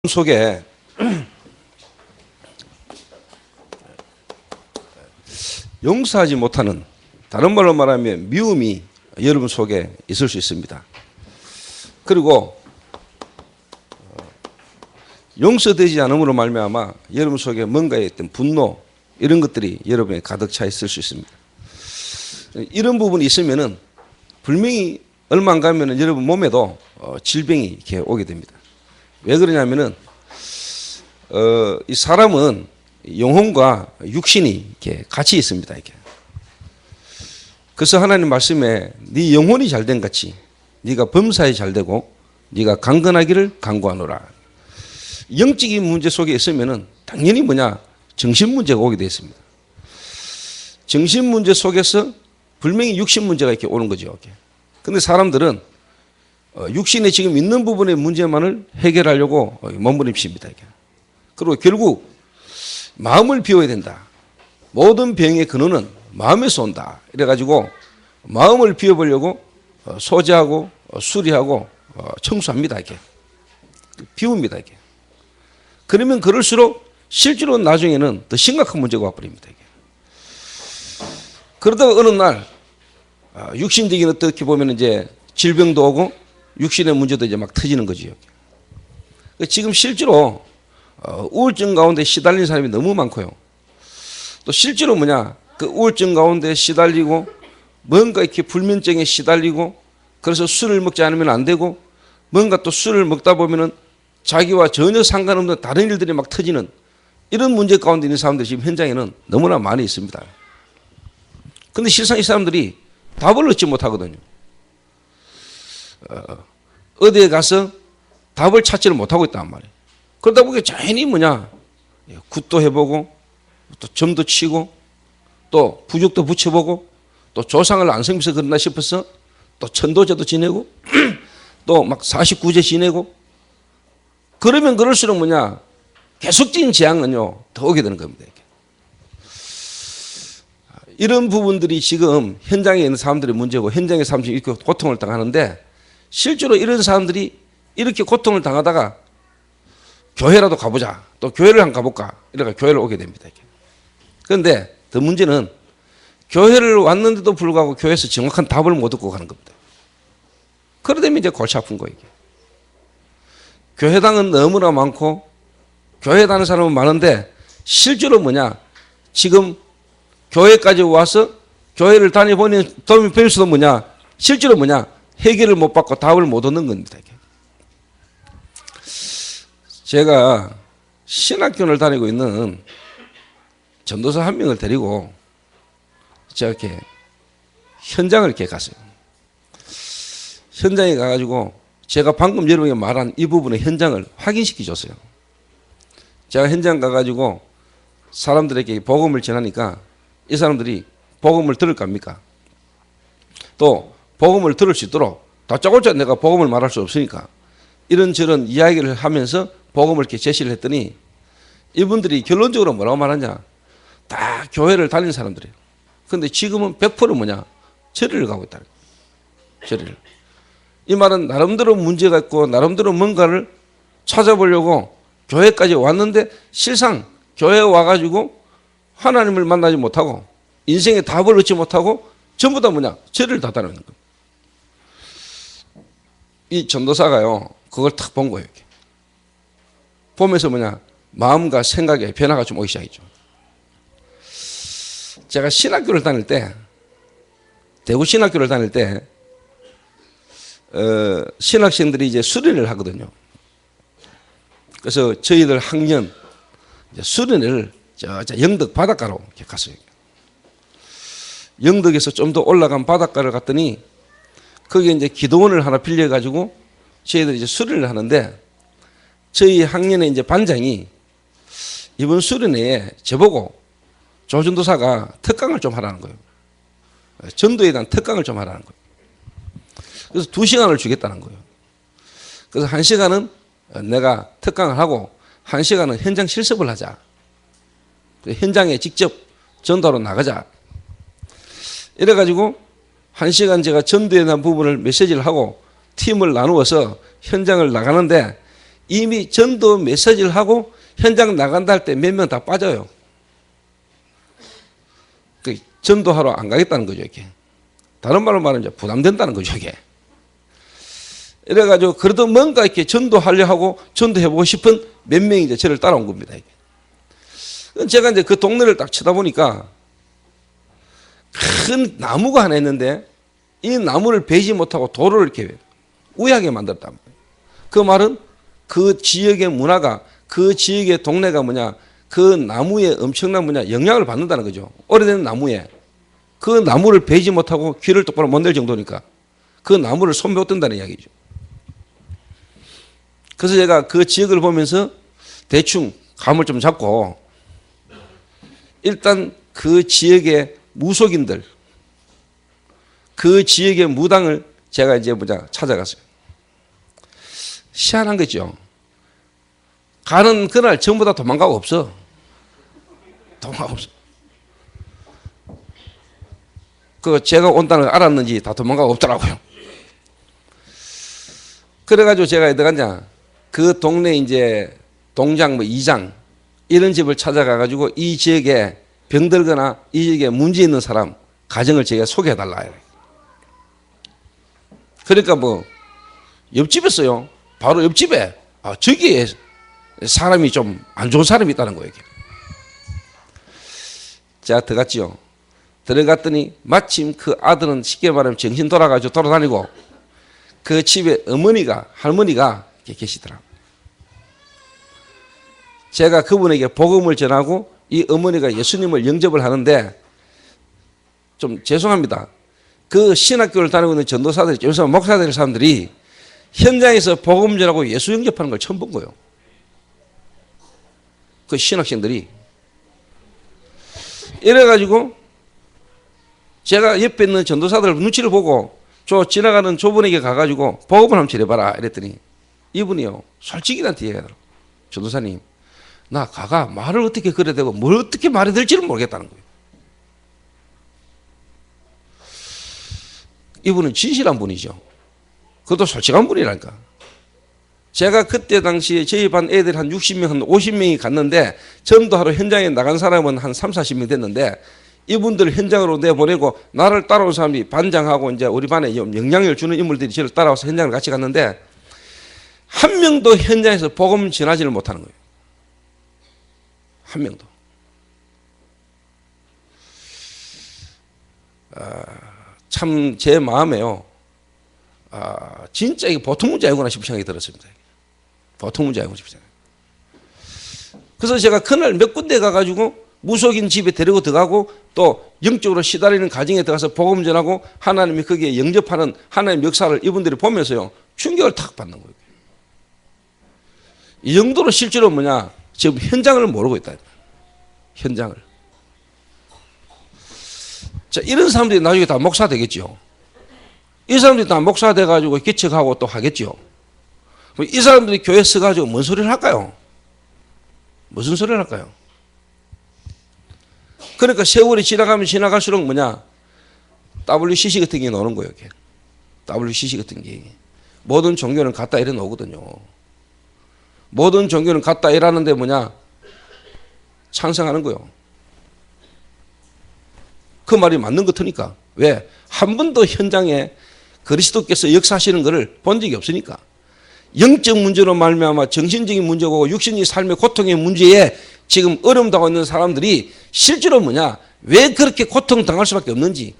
속에 용서하지 못하는, 다른 말로 말하면 미움이 여러분 속에 있을 수 있습니다. 그리고 용서되지 않음으로 말미암아 여러분 속에 뭔가에 있던 분노, 이런 것들이 여러분에 가득 차 있을 수 있습니다. 이런 부분이 있으면은 분명히 얼마 안 가면은 여러분 몸에도 질병이 이렇게 오게 됩니다. 왜 그러냐면은 이 사람은 영혼과 육신이 이렇게 같이 있습니다. 이렇게. 그래서 하나님 말씀에 네 영혼이 잘된 같이 네가 범사에 잘되고 네가 강건하기를 강구하노라. 영적인 문제 속에 있으면은 당연히 뭐냐, 정신 문제가 오게 되어 있습니다. 정신 문제 속에서 분명히 육신 문제가 이렇게 오는 거죠. 그런데 사람들은 육신에 지금 있는 부분의 문제만을 해결하려고 몸부림칩니다. 그리고 결국 마음을 비워야 된다. 모든 병의 근원은 마음에서 온다. 이래가지고 마음을 비워보려고 소지하고 수리하고 청소합니다. 이렇게 비웁니다. 이렇게. 그러면 그럴수록 실제로 나중에는 더 심각한 문제가 와버립니다. 이게. 그러다가 어느 날 육신적인 어떻게 보면 이제 질병도 오고 육신의 문제도 이제 막 터지는 거지요. 지금 실제로 우울증 가운데 시달린 사람이 너무 많고요. 또 실제로 뭐냐, 그 우울증 가운데 시달리고 뭔가 이렇게 불면증에 시달리고 그래서 술을 먹지 않으면 안 되고 뭔가 또 술을 먹다 보면은 자기와 전혀 상관없는 다른 일들이 막 터지는 이런 문제 가운데 있는 사람들이 지금 현장에는 너무나 많이 있습니다. 그런데 실상 이 사람들이 답을 얻지 못하거든요. 어디에 가서 답을 찾지를 못하고 있단 말이에요. 그러다 보니까 자연히 뭐냐, 굿도 해보고 또 점도 치고 또 부죽도 붙여보고 또 조상을 안 섬겨서 그런다 싶어서 또 천도제도 지내고 또 막 49제 지내고, 그러면 그럴수록 뭐냐, 계속적인 재앙은요 더 오게 되는 겁니다. 이런 부분들이 지금 현장에 있는 사람들의 문제고 현장의 사람들이 이렇게 고통을 당하는데, 실제로 이런 사람들이 이렇게 고통을 당하다가 교회라도 가보자, 또 교회를 한번 가볼까, 이래가 교회를 오게 됩니다. 그런데 더 문제는 교회를 왔는데도 불구하고 교회에서 정확한 답을 못 얻고 가는 겁니다. 그러다면 이제 골치 아픈 거예요. 교회당은 너무나 많고 교회 다니는 사람은 많은데 실제로 뭐냐, 지금 교회까지 와서 교회를 다녀보니 도움이 필요해서도 뭐냐, 실제로 뭐냐, 해결을 못 받고 답을 못 얻는 겁니다. 제가 신학교를 다니고 있는 전도사 한 명을 데리고 제가 이렇게 현장을 이렇게 갔어요. 현장에 가가지고 제가 방금 여러분에게 말한 이 부분의 현장을 확인시켜 줬어요. 제가 현장 가가지고 사람들에게 복음을 전하니까 이 사람들이 복음을 들을 겁니까? 또 복음을 들을 수 있도록 다짜고짜 내가 복음을 말할 수 없으니까 이런저런 이야기를 하면서 복음을 이렇게 제시를 했더니 이분들이 결론적으로 뭐라고 말하냐, 다 교회를 다니는 사람들이에요. 그런데 지금은 100% 뭐냐, 절을 가고 있다. 절을. 이 말은 나름대로 문제가 있고 나름대로 뭔가를 찾아보려고 교회까지 왔는데 실상 교회에 와가지고 하나님을 만나지 못하고 인생의 답을 얻지 못하고 전부 다 뭐냐, 죄를 다 다루는 거예요. 이 전도사가요 그걸 탁 본 거예요. 이렇게. 보면서 뭐냐, 마음과 생각의 변화가 좀 오기 시작했죠. 제가 신학교를 다닐 때, 대구 신학교를 다닐 때 신학생들이 이제 수련을 하거든요. 그래서 저희들 학년 수련을 저 영덕 바닷가로 이렇게 갔어요. 영덕에서 좀 더 올라간 바닷가를 갔더니 거기에 이제 기도원을 하나 빌려가지고 저희들이 이제 수련을 하는데, 저희 학년의 이제 반장이 이번 수련회에 저보고 조전도사가 특강을 좀 하라는 거예요. 전도에 대한 특강을 좀 하라는 거예요. 그래서 2시간을 주겠다는 거예요. 그래서 1시간은 내가 특강을 하고 1시간은 현장 실습을 하자. 현장에 직접 전도하러 나가자. 이래가지고 1시간 제가 전도에 대한 부분을 메시지를 하고 팀을 나누어서 현장을 나가는데, 이미 전도 메시지를 하고 현장 나간다 할 때 몇 명 다 빠져요. 그 전도하러 안 가겠다는 거죠, 이게. 다른 말로 말하면 이제 부담된다는 거죠, 이게. 이래가지고 그래도 뭔가 이렇게 전도하려 하고 전도해보고 싶은 몇 명이 이제 저를 따라온 겁니다, 이게. 제가 이제 그 동네를 딱 쳐다보니까 큰 나무가 하나 있는데 이 나무를 베지 못하고 도로를 이렇게 우회하게 만들었단 말이에요. 그 말은 그 지역의 문화가, 그 지역의 동네가 뭐냐, 그 나무에 엄청난 뭐냐 영향을 받는다는 거죠. 오래된 나무에 그 나무를 베지 못하고 길을 똑바로 못 낼 정도니까 그 나무를 손못 든다는 이야기죠. 그래서 제가 그 지역을 보면서 대충 감을 좀 잡고 일단 그 지역의 무속인들, 그 지역의 무당을 제가 이제 찾아갔어요. 희한한 거죠. 가는 그날 전부 다 도망가고 없어. 도망가고 없어. 그 제가 온다는 걸 알았는지 다 도망가고 없더라고요. 그래가지고 제가 어디 갔냐. 그 동네 이제 동장 뭐 이장 이런 집을 찾아가가지고 이 지역에 병들거나 이 지역에 문제 있는 사람 가정을 제가 소개해달라. 그러니까 뭐 옆집에서요. 바로 옆집에 저기에 사람이 좀 안 좋은 사람이 있다는 거예요. 제가 들어갔지요. 들어갔더니 마침 그 아들은 쉽게 말하면 정신 돌아가지고 돌아다니고 그 집에 할머니가 계시더라고요. 제가 그분에게 복음을 전하고 이 어머니가 예수님을 영접을 하는데 좀 죄송합니다. 그 신학교를 다니고 있는 전도사들, 요새 목사들 사람들이 현장에서 복음 전하고 예수 영접하는 걸 처음 본 거예요. 그 신학생들이. 이래가지고 제가 옆에 있는 전도사들 눈치를 보고 저 지나가는 조분에게 가가지고 복음을 한번 전해봐라 이랬더니 이분이요 솔직히 나한테 얘기하더라고요. 전도사님 나 가가 말을 어떻게 그래야 되고 뭘 어떻게 말해야 될지를 모르겠다는 거예요. 이분은 진실한 분이죠. 그것도 솔직한 분이라니까. 제가 그때 당시에 저희 반 애들 한 60명, 한 50명이 갔는데 전도하러 현장에 나간 사람은 한 3, 40명 됐는데 이분들 현장으로 내보내고 나를 따라온 사람이 반장하고 이제 우리 반에 영향을 주는 인물들이 저를 따라와서 현장을 같이 갔는데 한 명도 현장에서 복음 전하지를 못하는 거예요. 한 명도. 참 제 마음에요. 진짜 이게 보통 문제 아니구나 싶은 생각이 들었습니다. 보통 문제 아니구나 싶은 생각. 그래서 제가 그날 몇 군데 가가지고 무속인 집에 데리고 들어가고 또 영적으로 시달리는 가정에 들어가서 복음 전하고 하나님이 거기에 영접하는 하나님의 역사를 이분들이 보면서요 충격을 탁 받는 거예요. 이 정도로 실제로 뭐냐 지금 현장을 모르고 있다. 현장을. 자, 이런 사람들이 나중에 다 목사 되겠죠. 이 사람들이 다 목사 돼가지고 개척하고 또 하겠죠. 이 사람들이 교회 서가지고 뭔 소리를 할까요? 무슨 소리를 할까요? 그러니까 세월이 지나가면 지나갈수록 뭐냐 WCC 같은 게 나오는 거예요. 이렇게. WCC 같은 게 모든 종교는 같다 이래 나오거든요. 모든 종교는 같다 이라는데 뭐냐 찬성하는 거예요. 그 말이 맞는 것 같으니까. 왜? 한 번도 현장에 그리스도께서 역사하시는 것을 본 적이 없으니까. 영적 문제로 말미암아 정신적인 문제고 육신의 삶의 고통의 문제에 지금 어려움 당하고 있는 사람들이 실제로 뭐냐 왜 그렇게 고통당할 수밖에 없는지,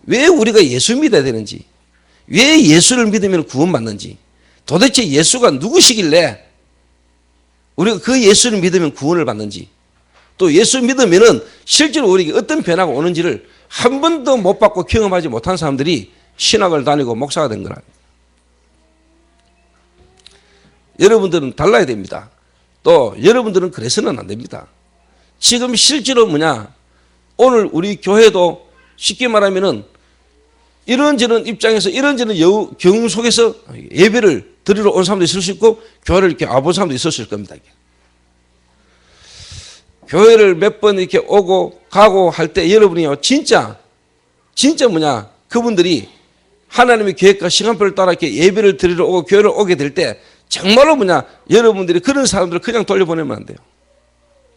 왜 우리가 예수 믿어야 되는지, 왜 예수를 믿으면 구원받는지, 도대체 예수가 누구시길래 우리가 그 예수를 믿으면 구원을 받는지, 또 예수 믿으면은 실제로 우리에게 어떤 변화가 오는지를 한 번도 못 받고 경험하지 못한 사람들이 신학을 다니고 목사가 된 거라. 여러분들은 달라야 됩니다. 또 여러분들은 그래서는 안 됩니다. 지금 실제로 뭐냐 오늘 우리 교회도 쉽게 말하면은 이런저런 입장에서 이런저런 경우 속에서 예배를 드리러 온 사람도 있을 수 있고 교회를 이렇게 와본 사람도 있었을 겁니다. 교회를 몇 번 이렇게 오고 가고 할 때 여러분이요 진짜 뭐냐 그분들이 하나님의 계획과 시간표를 따라 이렇게 예배를 드리러 오고 교회를 오게 될 때 정말로 여러분들이 그런 사람들을 그냥 돌려보내면 안 돼요.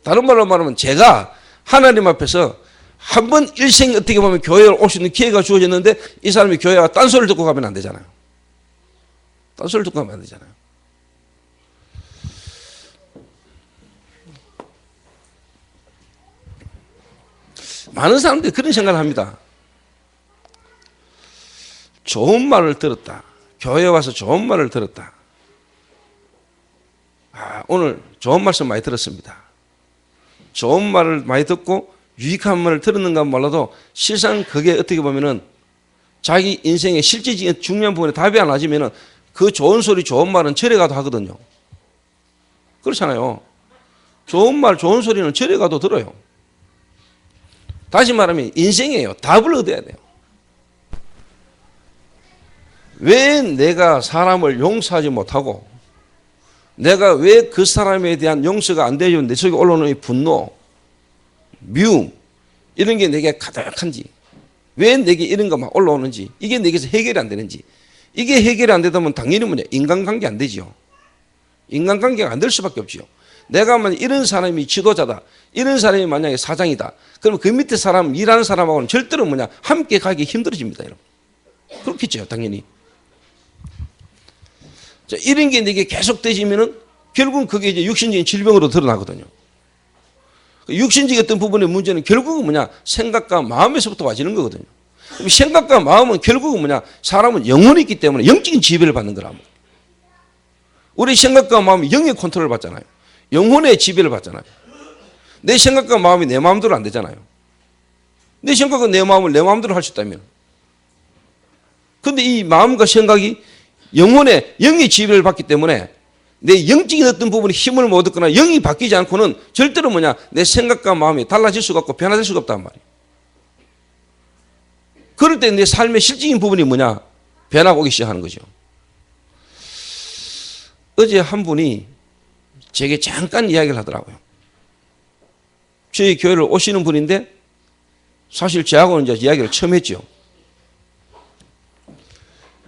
다른 말로 말하면 제가 하나님 앞에서 한 번 일생에 어떻게 보면 교회를 올 수 있는 기회가 주어졌는데 이 사람이 교회가 딴소리를 듣고 가면 안 되잖아요. 딴소리를 듣고 가면 안 되잖아요. 많은 사람들이 그런 생각을 합니다. 좋은 말을 들었다. 교회에 와서 좋은 말을 들었다. 오늘 좋은 말씀 많이 들었습니다. 좋은 말을 많이 듣고 유익한 말을 들었는가 몰라도 실상 그게 어떻게 보면은 자기 인생의 실질적인 중요한 부분에 답이 안 나지면은 그 좋은 소리, 좋은 말은 절에 가도 하거든요. 그렇잖아요. 좋은 말, 좋은 소리는 절에 가도 들어요. 다시 말하면 인생이에요. 답을 얻어야 돼요. 왜 내가 사람을 용서하지 못하고 내가 왜 그 사람에 대한 용서가 안 되죠? 내 속에 올라오는 이 분노, 미움 이런 게 내게 가득한지, 왜 내게 이런 거 막 올라오는지, 이게 내게서 해결이 안 되는지, 이게 해결이 안 되다 보면 당연히 인간관계 안 되죠. 인간관계가 안 될 수밖에 없죠. 내가 만약 이런 사람이 지도자다, 이런 사람이 만약에 사장이다, 그러면 그 밑에 사람, 일하는 사람하고는 절대로 함께 가기 힘들어집니다, 여러분. 그렇겠죠, 당연히. 자, 이런 게 내게 계속 되지면은 결국은 그게 이제 육신적인 질병으로 드러나거든요. 육신적인 어떤 부분의 문제는 결국은 생각과 마음에서부터 와지는 거거든요. 그럼 생각과 마음은 결국은 사람은 영혼이 있기 때문에 영적인 지배를 받는 거라. 우리 생각과 마음이 영의 컨트롤을 받잖아요. 영혼의 지배를 받잖아요. 내 생각과 마음이 내 마음대로 안 되잖아요. 내 생각과 내 마음을 내 마음대로 할 수 있다면. 그런데 이 마음과 생각이 영혼의 영의 지배를 받기 때문에 내 영적인 어떤 부분에 힘을 못 얻거나 영이 바뀌지 않고는 절대로 내 생각과 마음이 달라질 수가 없고 변화될 수가 없단 말이에요. 그럴 때 내 삶의 실질적인 부분이 변화가 오기 시작하는 거죠. 어제 한 분이 제게 잠깐 이야기를 하더라고요. 저희 교회를 오시는 분인데 사실 저하고는 이제 이야기를 처음 했죠.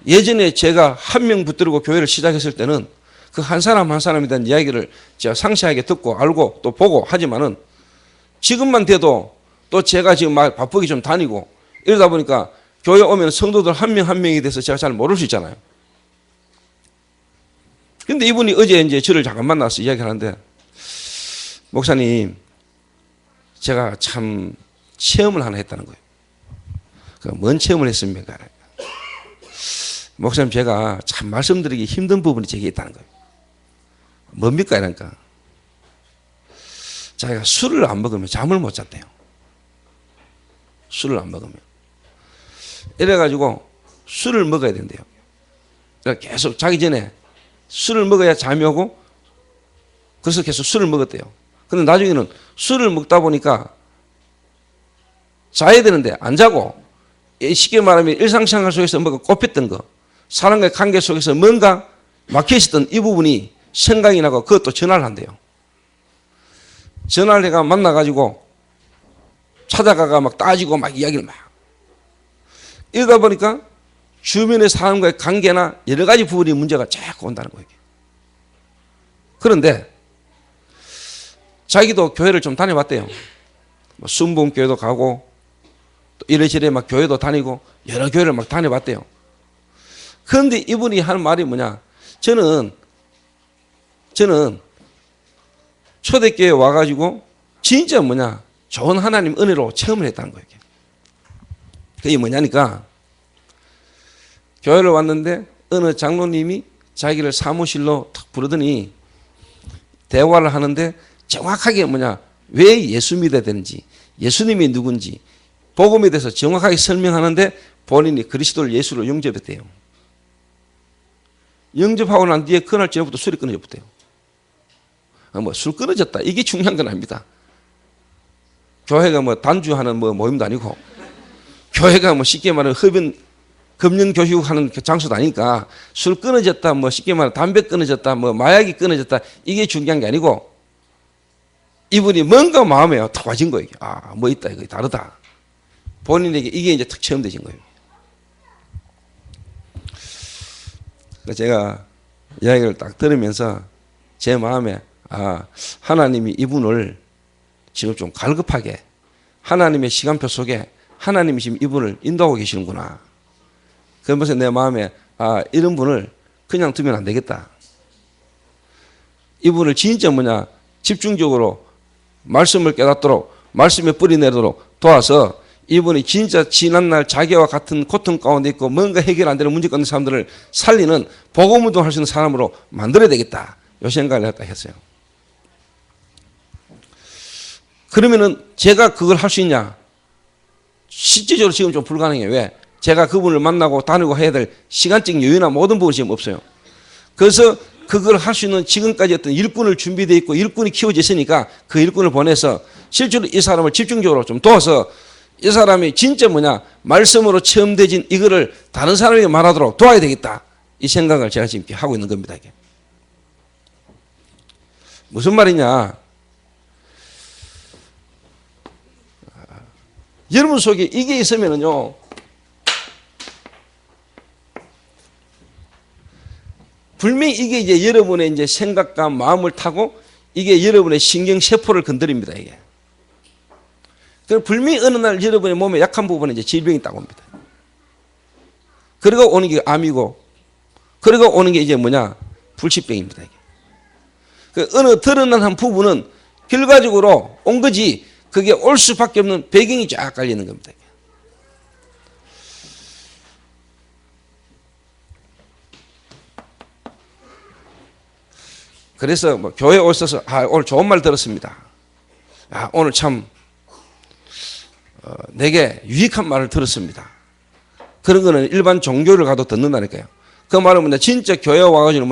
예전에 제가 한 명 붙들고 교회를 시작했을 때는 그 한 사람 한 사람에 대한 이야기를 제가 상세하게 듣고 알고 또 보고 하지만은 지금만 돼도 또 제가 지금 막 바쁘게 좀 다니고 이러다 보니까 교회 오면 성도들 한 명 한 명에 대해서 제가 잘 모를 수 있잖아요. 근데 이분이 어제 이제 저를 잠깐 만나서 이야기를 하는데, 목사님, 제가 참 체험을 하나 했다는 거예요. 뭔 체험을 했습니까? 목사님, 제가 참 말씀드리기 힘든 부분이 제게 있다는 거예요. 뭡니까? 이러니까 자기가 술을 안 먹으면 잠을 못 잤대요. 술을 안 먹으면. 이래가지고 술을 먹어야 된대요. 그러니까 계속 자기 전에 술을 먹어야 잠이 오고, 그래서 계속 술을 먹었대요. 그런데 나중에는 술을 먹다 보니까 자야 되는데 안 자고, 쉽게 말하면 일상생활 속에서 뭔가 꼽혔던 거, 사람과의 관계 속에서 뭔가 막혀있었던 이 부분이 생각이 나고 그것도 전화를 한대요. 전화를 해가 만나가지고 찾아가가 막 따지고 막 이야기를 막 이러다 보니까 주변의 사람과의 관계나 여러 가지 부분이 문제가 자꾸 온다는 거예요. 그런데 자기도 교회를 좀 다녀봤대요. 순복음교회도 가고 또 이래저래 막 교회도 다니고 여러 교회를 막 다녀봤대요. 그런데 이분이 하는 말이 뭐냐? 저는 초대교회에 와가지고 진짜 좋은 하나님 은혜로 체험을 했다는 거예요. 그게 뭐냐니까, 교회를 왔는데 어느 장로님이 자기를 사무실로 탁 부르더니 대화를 하는데 정확하게 왜 예수 믿어야 되는지, 예수님이 누군지, 복음에 대해서 정확하게 설명하는데 본인이 그리스도를 예수로 영접했대요. 영접하고 난 뒤에 그날 저녁부터 술이 끊어졌대요. 술 끊어졌다, 이게 중요한 건 아닙니다. 교회가 단주하는 모임도 아니고, 교회가 쉽게 말하면 금연 교육하는 장소도 아니니까 술 끊어졌다, 쉽게 말하면 담배 끊어졌다, 마약이 끊어졌다, 이게 중요한 게 아니고, 이분이 뭔가 마음에 탁 와진 거예요. 뭐 있다, 이거 다르다. 본인에게 이게 이제 탁 체험되신 거예요. 제가 이야기를 딱 들으면서 제 마음에 하나님이 이분을 지금 좀 갈급하게 하나님의 시간표 속에 하나님이 지금 이분을 인도하고 계시는구나. 그러면서 내 마음에 이런 분을 그냥 두면 안 되겠다. 이분을 진짜 집중적으로 말씀을 깨닫도록 말씀에 뿌리 내도록 도와서 이분이 진짜 지난날 자기와 같은 고통 가운데 있고 뭔가 해결 안 되는 문제 가운데 사람들을 살리는 복음운동 할 수 있는 사람으로 만들어야 되겠다. 이 생각을 했어요. 그러면은 제가 그걸 할 수 있냐? 실질적으로 지금 좀 불가능해요. 왜? 제가 그분을 만나고 다니고 해야 될 시간적인 여유나 모든 부분이 지금 없어요. 그래서 그걸 할 수 있는 지금까지 어떤 일꾼을 준비되어 있고 일꾼이 키워져 있으니까 그 일꾼을 보내서 실제로 이 사람을 집중적으로 좀 도와서 이 사람이 진짜 말씀으로 체험되진 이거를 다른 사람에게 말하도록 도와야 되겠다. 이 생각을 제가 지금 하고 있는 겁니다. 이게. 무슨 말이냐? 여러분 속에 이게 있으면은요, 분명히 이게 이제 여러분의 이제 생각과 마음을 타고 이게 여러분의 신경세포를 건드립니다, 이게. 그리고 분명히 어느 날 여러분의 몸에 약한 부분에 이제 질병이 있다고 합니다. 그리고 오는 게 암이고, 그리고 오는 게 이제 불치병입니다, 이게. 그 어느 드러난 한 부분은 결과적으로 온 거지, 그게 올 수밖에 없는 배경이 쫙 깔리는 겁니다. 그래서 교회 오셔서 오늘 좋은 말 들었습니다. 오늘 참 내게 유익한 말을 들었습니다. 그런 거는 일반 종교를 가도 듣는다니까요. 그 말은 진짜 교회 와가지고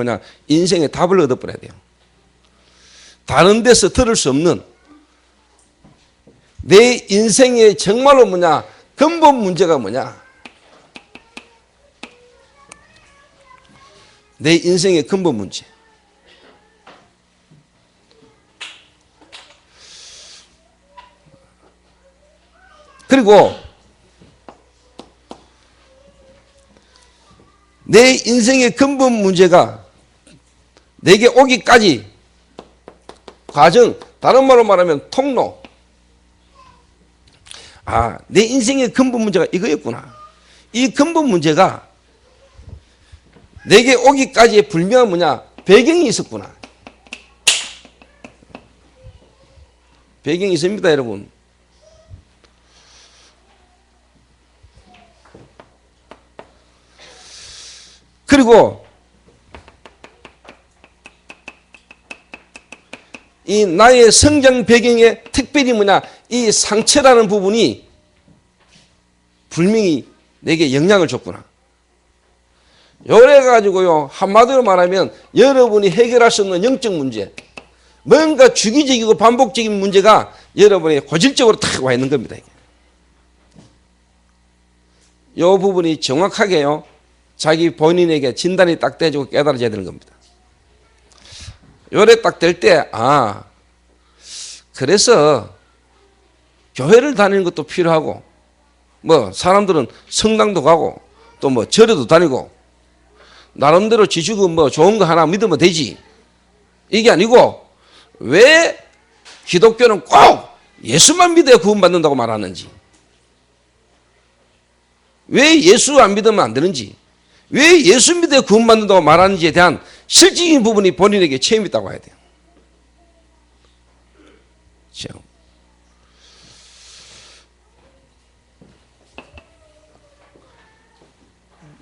인생의 답을 얻어버려야 돼요. 다른 데서 들을 수 없는 내 인생의 정말로 근본 문제가 뭐냐? 내 인생의 근본 문제. 그리고 내 인생의 근본 문제가 내게 오기까지 과정, 다른 말로 말하면 통로. 내 인생의 근본 문제가 이거였구나. 이 근본 문제가 내게 오기까지의 분명한 배경이 있었구나. 배경이 있습니다, 여러분. 그리고 이 나의 성장 배경의 특별히 이 상처라는 부분이 분명히 내게 영향을 줬구나. 요래 가지고요, 한마디로 말하면 여러분이 해결할 수 없는 영적 문제, 뭔가 주기적이고 반복적인 문제가 여러분의 고질적으로 탁 와 있는 겁니다. 이 부분이 정확하게요, 자기 본인에게 진단이 딱 돼지고 깨달아져야 되는 겁니다. 요래 딱 될 때, 그래서 교회를 다니는 것도 필요하고, 사람들은 성당도 가고, 또 절에도 다니고, 나름대로 지식은 좋은 거 하나 믿으면 되지. 이게 아니고, 왜 기독교는 꼭 예수만 믿어야 구원받는다고 말하는지, 왜 예수 안 믿으면 안 되는지, 왜 예수 믿어야 구원받는다고 말하는지에 대한 실질적인 부분이 본인에게 체험이 있다고 해야 돼요. 체험.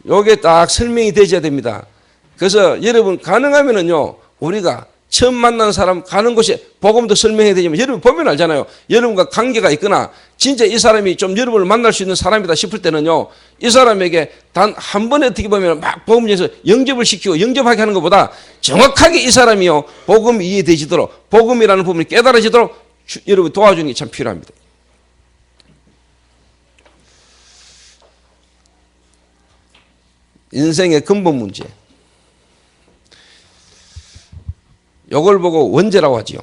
요게 딱 설명이 되셔야 됩니다. 그래서 여러분 가능하면은요, 우리가 처음 만난 사람 가는 곳에 복음도 설명해야 되지만 여러분 보면 알잖아요. 여러분과 관계가 있거나 진짜 이 사람이 좀 여러분을 만날 수 있는 사람이다 싶을 때는요, 이 사람에게 단 한 번에 어떻게 보면 막 복음에서 영접을 시키고 영접하게 하는 것보다 정확하게 이 사람이요, 복음이 이해되지도록, 복음이라는 부분이 깨달아지도록 여러분 도와주는 게 참 필요합니다. 인생의 근본 문제. 이걸 보고 원죄라고 하지요.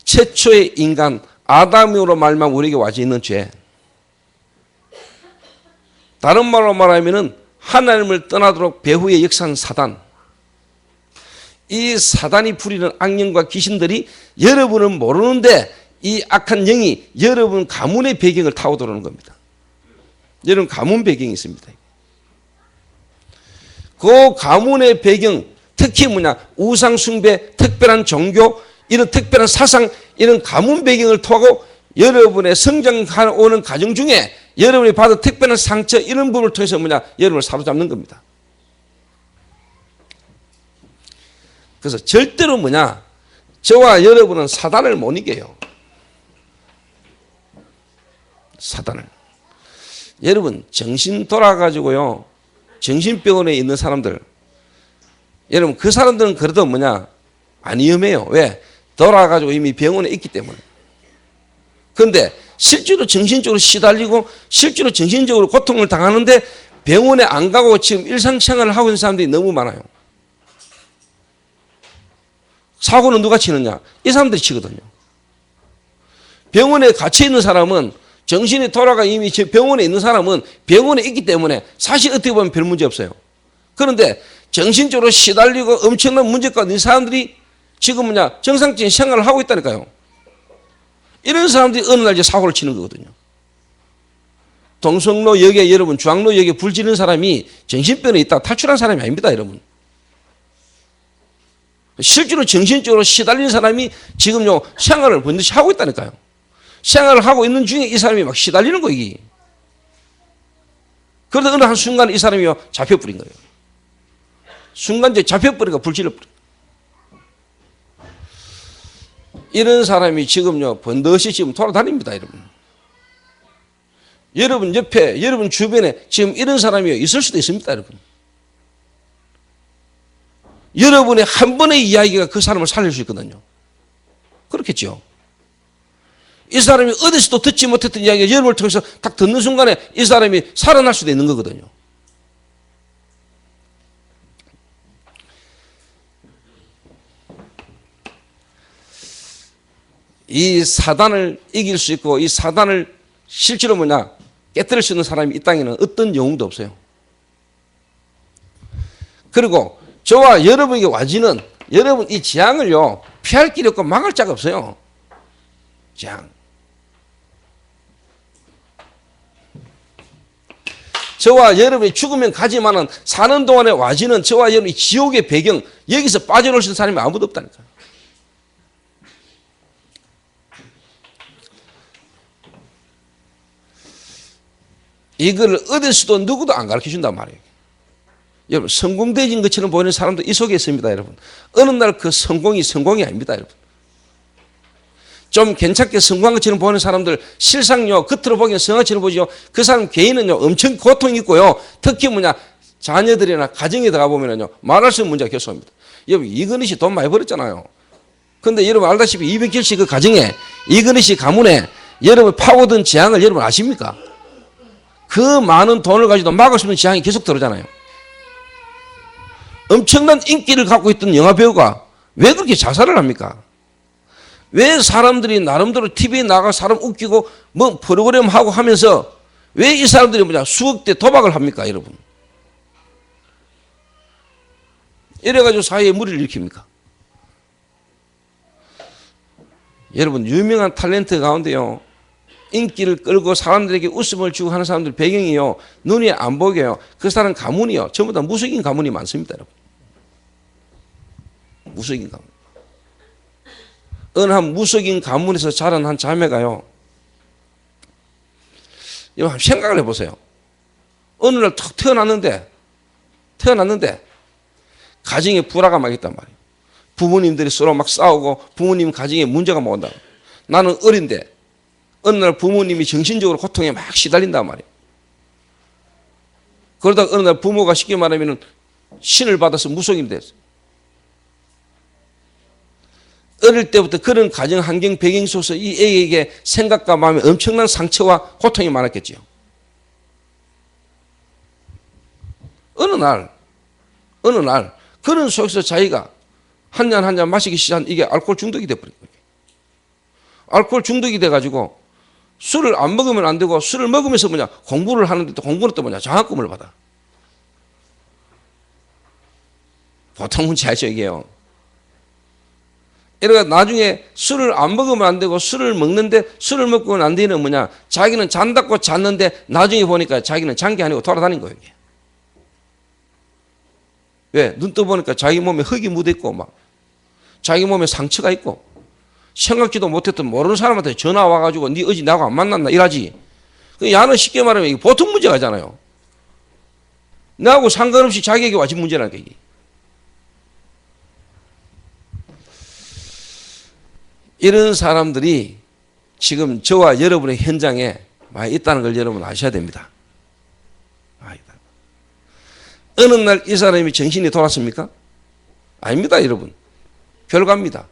최초의 인간 아담으로 말만 우리에게 와져 있는 죄. 다른 말로 말하면은 하나님을 떠나도록 배후에 역사한 사단. 이 사단이 부리는 악령과 귀신들이 여러분은 모르는데 이 악한 영이 여러분 가문의 배경을 타고 들어오는 겁니다. 여러분 가문 배경이 있습니다. 그 가문의 배경, 특히 뭐냐, 우상 숭배, 특별한 종교, 이런 특별한 사상, 이런 가문 배경을 통하고 여러분의 성장하는 과정 중에 여러분이 받은 특별한 상처, 이런 부분을 통해서 뭐냐, 여러분을 사로잡는 겁니다. 그래서 절대로 뭐냐, 저와 여러분은 사단을 못 이겨요. 사단을. 여러분 정신 돌아가지고요, 정신병원에 있는 사람들, 여러분 그 사람들은 그래도 뭐냐, 안 위험해요. 왜? 돌아가지고 이미 병원에 있기 때문에. 그런데 실제로 정신적으로 시달리고 실제로 정신적으로 고통을 당하는데 병원에 안 가고 지금 일상생활을 하고 있는 사람들이 너무 많아요. 사고는 누가 치느냐? 이 사람들이 치거든요. 병원에 갇혀 있는 사람은, 정신이 돌아가 이미 병원에 있는 사람은 병원에 있기 때문에 사실 어떻게 보면 별 문제 없어요. 그런데 정신적으로 시달리고 엄청난 문제가 있는 사람들이 지금 뭐냐, 정상적인 생활을 하고 있다니까요. 이런 사람들이 어느 날 이제 사고를 치는 거거든요. 동성로역에 여러분, 중앙로역에 불 지른 사람이 정신병에 있다가 탈출한 사람이 아닙니다, 여러분. 실제로 정신적으로 시달리는 사람이 지금요, 생활을 번듯이 하고 있다니까요. 생활을 하고 있는 중에 이 사람이 막 시달리는 거예요, 이게. 그러다 어느 한순간에 이 사람이 잡혀버린 거예요. 순간적으로 잡혀버리니까 불질러버린 거예요. 이런 사람이 지금요, 번듯이 지금 돌아다닙니다, 여러분. 여러분 옆에, 여러분 주변에 지금 이런 사람이 있을 수도 있습니다, 여러분. 여러분의 한 번의 이야기가 그 사람을 살릴 수 있거든요. 그렇겠죠. 이 사람이 어디서도 듣지 못했던 이야기가 여러분을 통해서 딱 듣는 순간에 이 사람이 살아날 수도 있는 거거든요. 이 사단을 이길 수 있고 이 사단을 실제로 뭐냐, 깨뜨릴 수 있는 사람이 이 땅에는 어떤 영웅도 없어요. 그리고 저와 여러분에게 와지는, 여러분 이 재앙을요, 피할 길이 없고 막을 자가 없어요. 재앙. 저와 여러분이 죽으면 가지만은 사는 동안에 와지는 저와 여러분이 지옥의 배경, 여기서 빠져나올 수 있는 사람이 아무도 없다니까. 이걸 어디서도 누구도 안 가르쳐 준단 말이에요. 여러분, 성공되진 것처럼 보이는 사람도 이 속에 있습니다, 여러분. 어느 날 그 성공이 아닙니다, 여러분. 좀 괜찮게 성공한 것처럼 보이는 사람들, 실상요, 겉으로 보기엔 성공처럼 보이죠. 그 사람 개인은요, 엄청 고통이 있고요. 특히 뭐냐, 자녀들이나 가정에 들어가 보면요, 말할 수 없는 문제가 결속합니다. 여러분, 이건희 씨 돈 많이 벌었잖아요. 근데 여러분 알다시피 200길 씨 그 가정에, 이건희 씨 가문에 여러분 파고든 재앙을 여러분 아십니까? 그 많은 돈을 가지고 막을 수 있는 재앙이 계속 들어오잖아요. 엄청난 인기를 갖고 있던 영화배우가 왜 그렇게 자살을 합니까? 왜 사람들이 나름대로 TV에 나가 사람 웃기고 뭐 프로그램 하고 하면서 왜 이 사람들이 뭐냐, 수억대 도박을 합니까, 여러분? 이래가지고 사회에 무리를 일으킵니까? 여러분, 유명한 탤런트 가운데요, 인기를 끌고 사람들에게 웃음을 주고 하는 사람들 배경이요, 눈이 안 보게요, 그 사람 가문이요, 전부 다 무속인 가문이 많습니다, 여러분. 무속인 가문. 어느 한 무속인 가문에서 자란 한 자매가요, 여러분 생각을 해보세요. 어느 날 탁 태어났는데 가정에 불화가 막 있단 말이에요. 부모님들이 서로 막 싸우고 부모님 가정에 문제가 막 온다. 나는 어린데 어느 날 부모님이 정신적으로 고통에 막 시달린단 말이에요. 그러다가 어느 날 부모가 쉽게 말하면 신을 받아서 무속인이 됐어요. 어릴 때부터 그런 가정 환경 배경 속에서 이 애에게 생각과 마음에 엄청난 상처와 고통이 많았겠죠. 어느 날 그런 속에서 자기가 한 잔 마시기 시작한 이게 알코올 중독이 돼버린 거예요. 알코올 중독이 돼가지고 술을 안 먹으면 안 되고 술을 먹으면서 뭐냐, 공부를 하는데 또 공부는 또 뭐냐, 장학금을 받아. 보통 문제 알죠, 이게요. 이러니까 나중에 술을 안 먹으면 안 되고 술을 먹는데 술을 먹고는 안 되는 뭐냐. 자기는 잔다고 잤는데 나중에 보니까 자기는 잔 게 아니고 돌아다닌 거예요. 이게. 왜? 눈 떠보니까 자기 몸에 흙이 묻어있고 막 자기 몸에 상처가 있고 생각지도 못했던 모르는 사람한테 전화 와가지고 니 어제 나하고 안 만났나 이러지. 야는 쉽게 말하면 이게 보통 문제가잖아요. 나하고 상관없이 자기에게 와진 문제라니까 이게. 이런 사람들이 지금 저와 여러분의 현장에 많이 있다는 걸 여러분 아셔야 됩니다. 어느 날 이 사람이 정신이 돌았습니까? 아닙니다, 여러분. 결과입니다.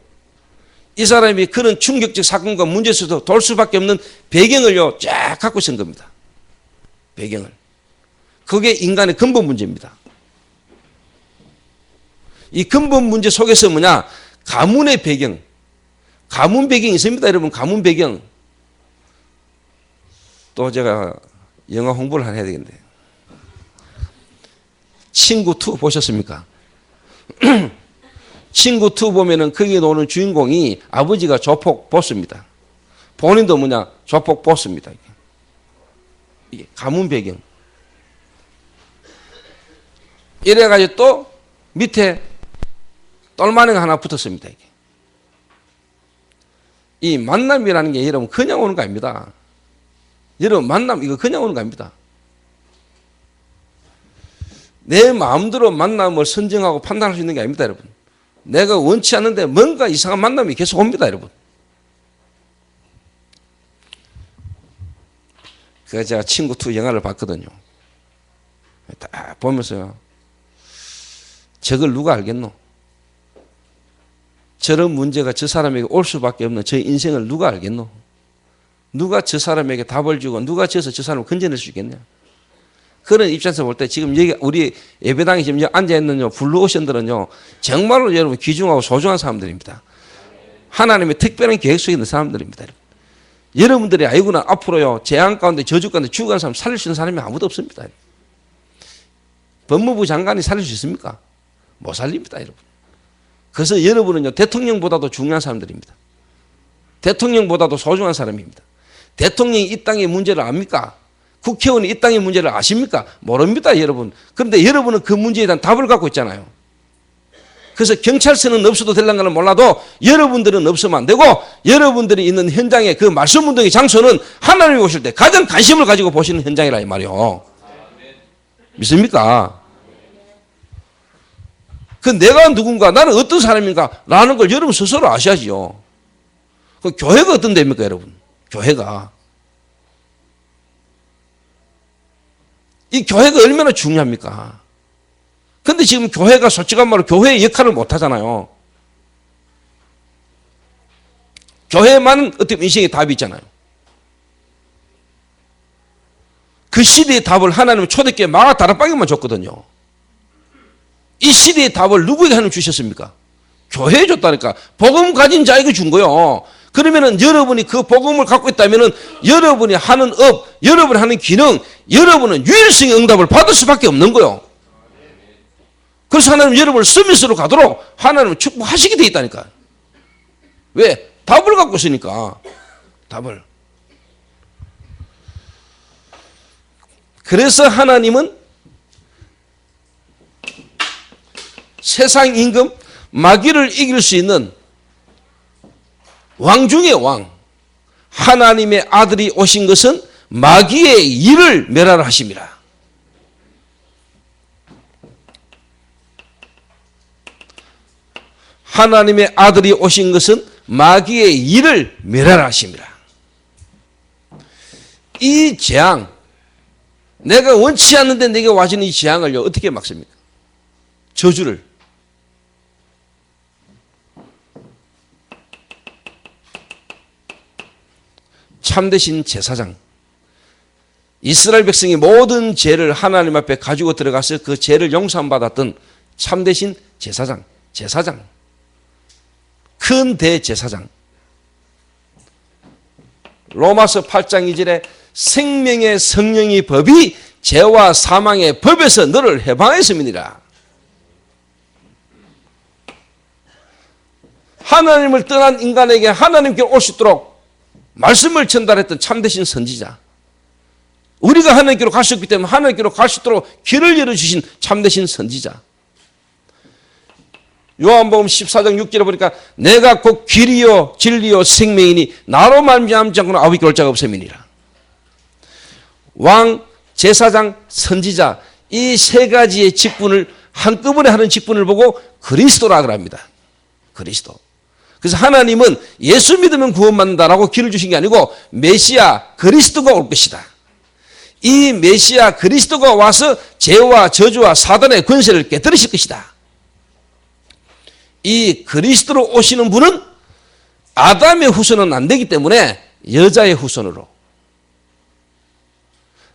이 사람이 그런 충격적 사건과 문제 속에서 돌 수밖에 없는 배경을요, 쫙 갖고 있는 겁니다. 배경을. 그게 인간의 근본 문제입니다. 이 근본 문제 속에서 뭐냐? 가문의 배경. 가문 배경이 있습니다, 여러분. 가문 배경. 또 제가 영화 홍보를 하나 해야 되겠는데. 친구 2 보셨습니까? 친구 2 보면은 거기에 나오는 주인공이 아버지가 조폭 보스입니다. 본인도 뭐냐? 조폭 보스입니다. 이게 가문 배경. 이래가지고 또 밑에 똘마니가 하나 붙었습니다. 이게. 이 만남이라는 게 여러분 그냥 오는 거 아닙니다. 여러분 만남 이거 그냥 오는 거 아닙니다. 내 마음대로 만남을 선정하고 판단할 수 있는 게 아닙니다, 여러분. 내가 원치 않는데 뭔가 이상한 만남이 계속 옵니다, 여러분. 그래서 제가 친구 2 영화를 봤거든요. 딱 보면서요. 저걸 누가 알겠노? 저런 문제가 저 사람에게 올 수밖에 없는 저 인생을 누가 알겠노? 누가 저 사람에게 답을 주고 누가 저서 저 사람을 건져낼 수 있겠냐? 그런 입장에서 볼 때 지금 여기 우리 예배당에 지금 앉아있는 블루오션들은요, 정말로 여러분 귀중하고 소중한 사람들입니다. 하나님의 특별한 계획 속에 있는 사람들입니다. 여러분들이 알고는 앞으로요, 재앙 가운데 저주 가운데 죽어가는 사람 살릴 수 있는 사람이 아무도 없습니다. 법무부 장관이 살릴 수 있습니까? 못 살립니다, 여러분. 그래서 여러분은요, 대통령보다도 중요한 사람들입니다. 대통령보다도 소중한 사람입니다. 대통령이 이 땅의 문제를 압니까? 국회의원이 이 땅의 문제를 아십니까? 모릅니다, 여러분. 그런데 여러분은 그 문제에 대한 답을 갖고 있잖아요. 그래서 경찰서는 없어도 되는 걸 몰라도 여러분들은 없으면 안 되고 여러분들이 있는 현장의 그 말씀 운동의 장소는 하나님이 오실 때 가장 관심을 가지고 보시는 현장이라 이 말이요. 믿습니까? 그 내가 누군가, 나는 어떤 사람인가 라는 걸 여러분 스스로 아셔야지요. 그 교회가 어떤 데입니까, 여러분? 교회가. 이 교회가 얼마나 중요합니까? 근데 지금 교회가 솔직한 말로 교회의 역할을 못 하잖아요. 교회만 어떤 인생의 답이 있잖아요. 그 시대의 답을 하나님은 초대교회 마가 다락방에만 줬거든요. 이 시대의 답을 누구에게 하나님 주셨습니까? 교회에 줬다니까. 복음 가진 자에게 준 거요. 그러면은 여러분이 그 복음을 갖고 있다면은 여러분이 하는 업, 여러분이 하는 기능, 여러분은 유일성의 응답을 받을 수밖에 없는 거요. 그래서 하나님 여러분을 서밋으로 가도록 하나님은 축복하시게 돼 있다니까. 왜? 답을 갖고 있으니까. 답을. 그래서 하나님은 세상 임금 마귀를 이길 수 있는 왕 중의 왕, 하나님의 아들이 오신 것은 마귀의 일을 멸하라 하심이라. 하나님의 아들이 오신 것은 마귀의 일을 멸하라 하심이라. 이 재앙, 내가 원치 않는데 내게 와지는 이 재앙을요, 어떻게 막습니까? 저주를. 참되신 제사장, 이스라엘 백성이 모든 죄를 하나님 앞에 가지고 들어가서 그 죄를 용서받았던 참되신 제사장, 큰 대제사장. 로마서 8장 2절에 생명의 성령의 법이 죄와 사망의 법에서 너를 해방했음이니라. 하나님을 떠난 인간에게 하나님께 올 수 있도록 말씀을 전달했던 참되신 선지자. 우리가 하나님께로 갈 수 없기 때문에 하나님께로 갈 수 있도록 길을 열어주신 참되신 선지자. 요한복음 14장 6절에 보니까 내가 곧 길이요 진리요 생명이니 나로 말미암지 않고는 아버지께 올 자가 없음이니라. 왕, 제사장, 선지자 이 세 가지의 직분을 한꺼번에 하는 직분을 보고 그리스도라고 합니다. 그리스도. 그래서 하나님은 예수 믿으면 구원받는다라고 길을 주신 게 아니고 메시아 그리스도가 올 것이다. 이 메시아 그리스도가 와서 죄와 저주와 사단의 권세를 깨뜨리실 것이다. 이 그리스도로 오시는 분은 아담의 후손은 안 되기 때문에 여자의 후손으로,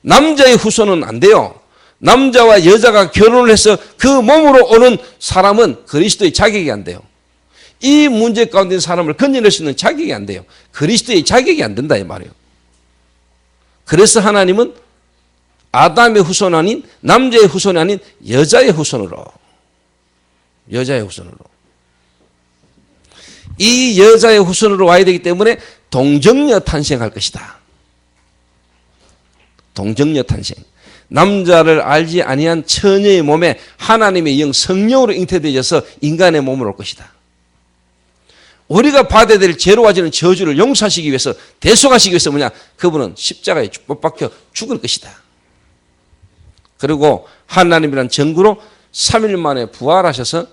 남자의 후손은 안 돼요. 남자와 여자가 결혼을 해서 그 몸으로 오는 사람은 그리스도의 자격이 안 돼요. 이 문제 가운데 있는 사람을 건져낼 수 있는 자격이 안 돼요. 그리스도의 자격이 안 된다 이 말이에요. 그래서 하나님은 아담의 후손 아닌 남자의 후손이 아닌 여자의 후손으로, 여자의 후손으로, 이 여자의 후손으로 와야 되기 때문에 동정녀 탄생할 것이다. 동정녀 탄생. 남자를 알지 아니한 처녀의 몸에 하나님의 영 성령으로 잉태되어서 인간의 몸으로 올 것이다. 우리가 받아야 될 죄로 와지는 저주를 용서하시기 위해서, 대속하시기 위해서 뭐냐? 그분은 십자가에 못 박혀 죽을 것이다. 그리고 하나님이란 전구로 3일 만에 부활하셔서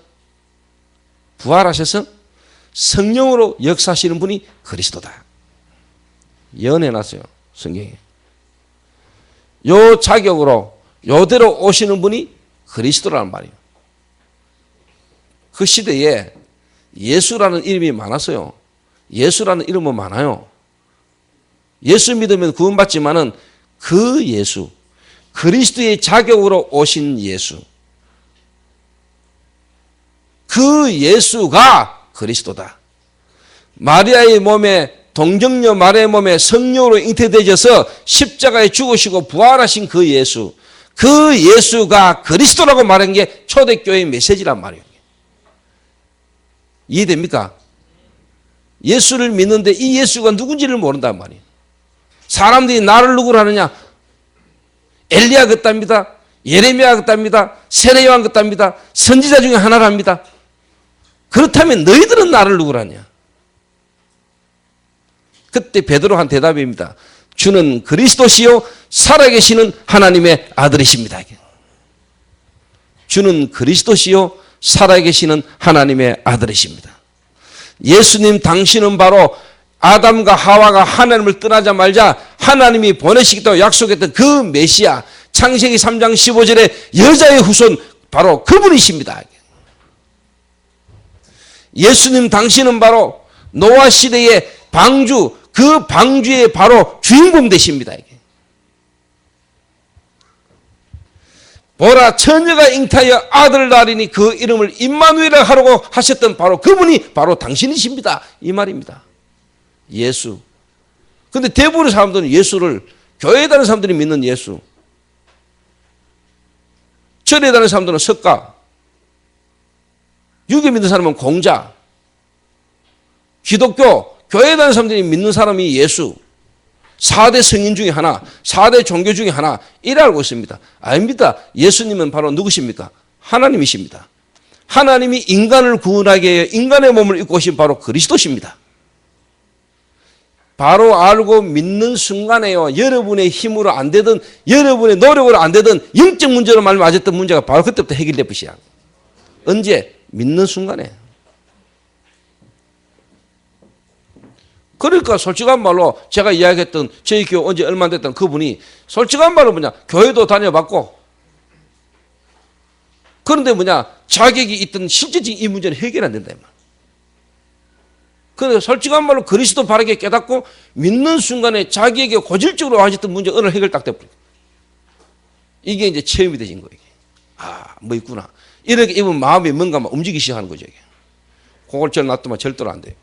성령으로 역사하시는 분이 그리스도다. 예언해놨어요, 성경에. 요 자격으로 요대로 오시는 분이 그리스도라는 말이에요. 그 시대에 예수라는 이름이 많았어요. 예수라는 이름은 많아요. 예수 믿으면 구원받지만은 그 예수, 그리스도의 자격으로 오신 예수, 그 예수가 그리스도다. 마리아의 몸에, 동정녀 마리아의 몸에 성령으로 잉태되셔서 십자가에 죽으시고 부활하신 그 예수, 그 예수가 그리스도라고 말한 게 초대교회의 메시지란 말이에요. 이해됩니까? 예수를 믿는데 이 예수가 누군지를 모른단 말이에요. 사람들이 나를 누구로 하느냐? 엘리야 같답니다. 예레미야 같답니다. 세례요한 같답니다. 선지자 중에 하나랍니다. 그렇다면 너희들은 나를 누구로 하냐? 그때 베드로 한 대답입니다. 주는 그리스도시요 살아계시는 하나님의 아들이십니다. 주는 그리스도시요 살아계시는 하나님의 아들이십니다. 예수님 당신은 바로 아담과 하와가 하나님을 떠나자마자 하나님이 보내시겠다고 약속했던 그 메시아, 창세기 3장 15절에 여자의 후손 바로 그분이십니다. 예수님 당신은 바로 노아 시대의 방주, 그 방주의 바로 주인공 되십니다. 보라 처녀가 잉타하여 아들을 낳으리니 그 이름을 임마누엘이라 하라고 하셨던 바로 그분이 바로 당신이십니다. 이 말입니다. 예수. 근데 대부분의 사람들은 예수를, 교회에 다니는 사람들이 믿는 예수, 절에 다니는 사람들은 석가, 유교 믿는 사람은 공자, 기독교, 교회에 다니는 사람들이 믿는 사람이 예수, 4대 성인 중에 하나, 4대 종교 중에 하나, 이래 알고 있습니다. 아닙니다. 예수님은 바로 누구십니까? 하나님이십니다. 하나님이 인간을 구원하게 해요. 인간의 몸을 입고 오신 바로 그리스도십니다. 바로 알고 믿는 순간에요. 여러분의 힘으로 안 되든 여러분의 노력으로 안 되든 영적 문제로 말면 맞았던 문제가 바로 그때부터 해결될 것이야. 언제? 믿는 순간에. 그러니까 솔직한 말로 제가 이야기했던 저희 교회 언제 얼마 안 됐던 그분이 솔직한 말로 뭐냐, 교회도 다녀봤고, 그런데 뭐냐, 자격이 있던 실제적인 이 문제는 해결 안 된다. 그런데 솔직한 말로 그리스도 바르게 깨닫고 믿는 순간에 자기에게 고질적으로 와졌던 문제 어느 해결 딱 돼버려. 이게 이제 체험이 되신 거예요. 아, 뭐 있구나. 이렇게 입으면 마음이 뭔가 막 움직이기 시작하는 거죠. 이게. 그걸 절 놔두면 절대로 안 돼요.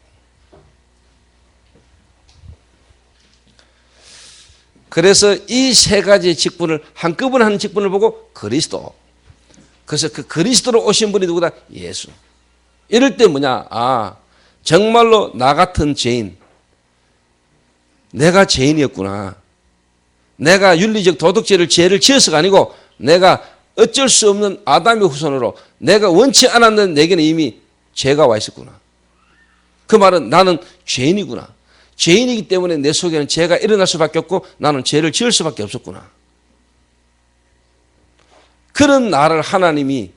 그래서 이 세 가지의 직분을 한꺼번에 하는 직분을 보고 그리스도. 그래서 그 그리스도로 오신 분이 누구다? 예수. 이럴 때 뭐냐? 아, 정말로 나 같은 죄인, 내가 죄인이었구나. 내가 윤리적 도덕죄를 죄를 지어서가 아니고 내가 어쩔 수 없는 아담의 후손으로 내가 원치 않았는 내게는 이미 죄가 와 있었구나. 그 말은 나는 죄인이구나. 죄인이기 때문에 내 속에는 죄가 일어날 수밖에 없고 나는 죄를 지을 수밖에 없었구나. 그런 나를 하나님이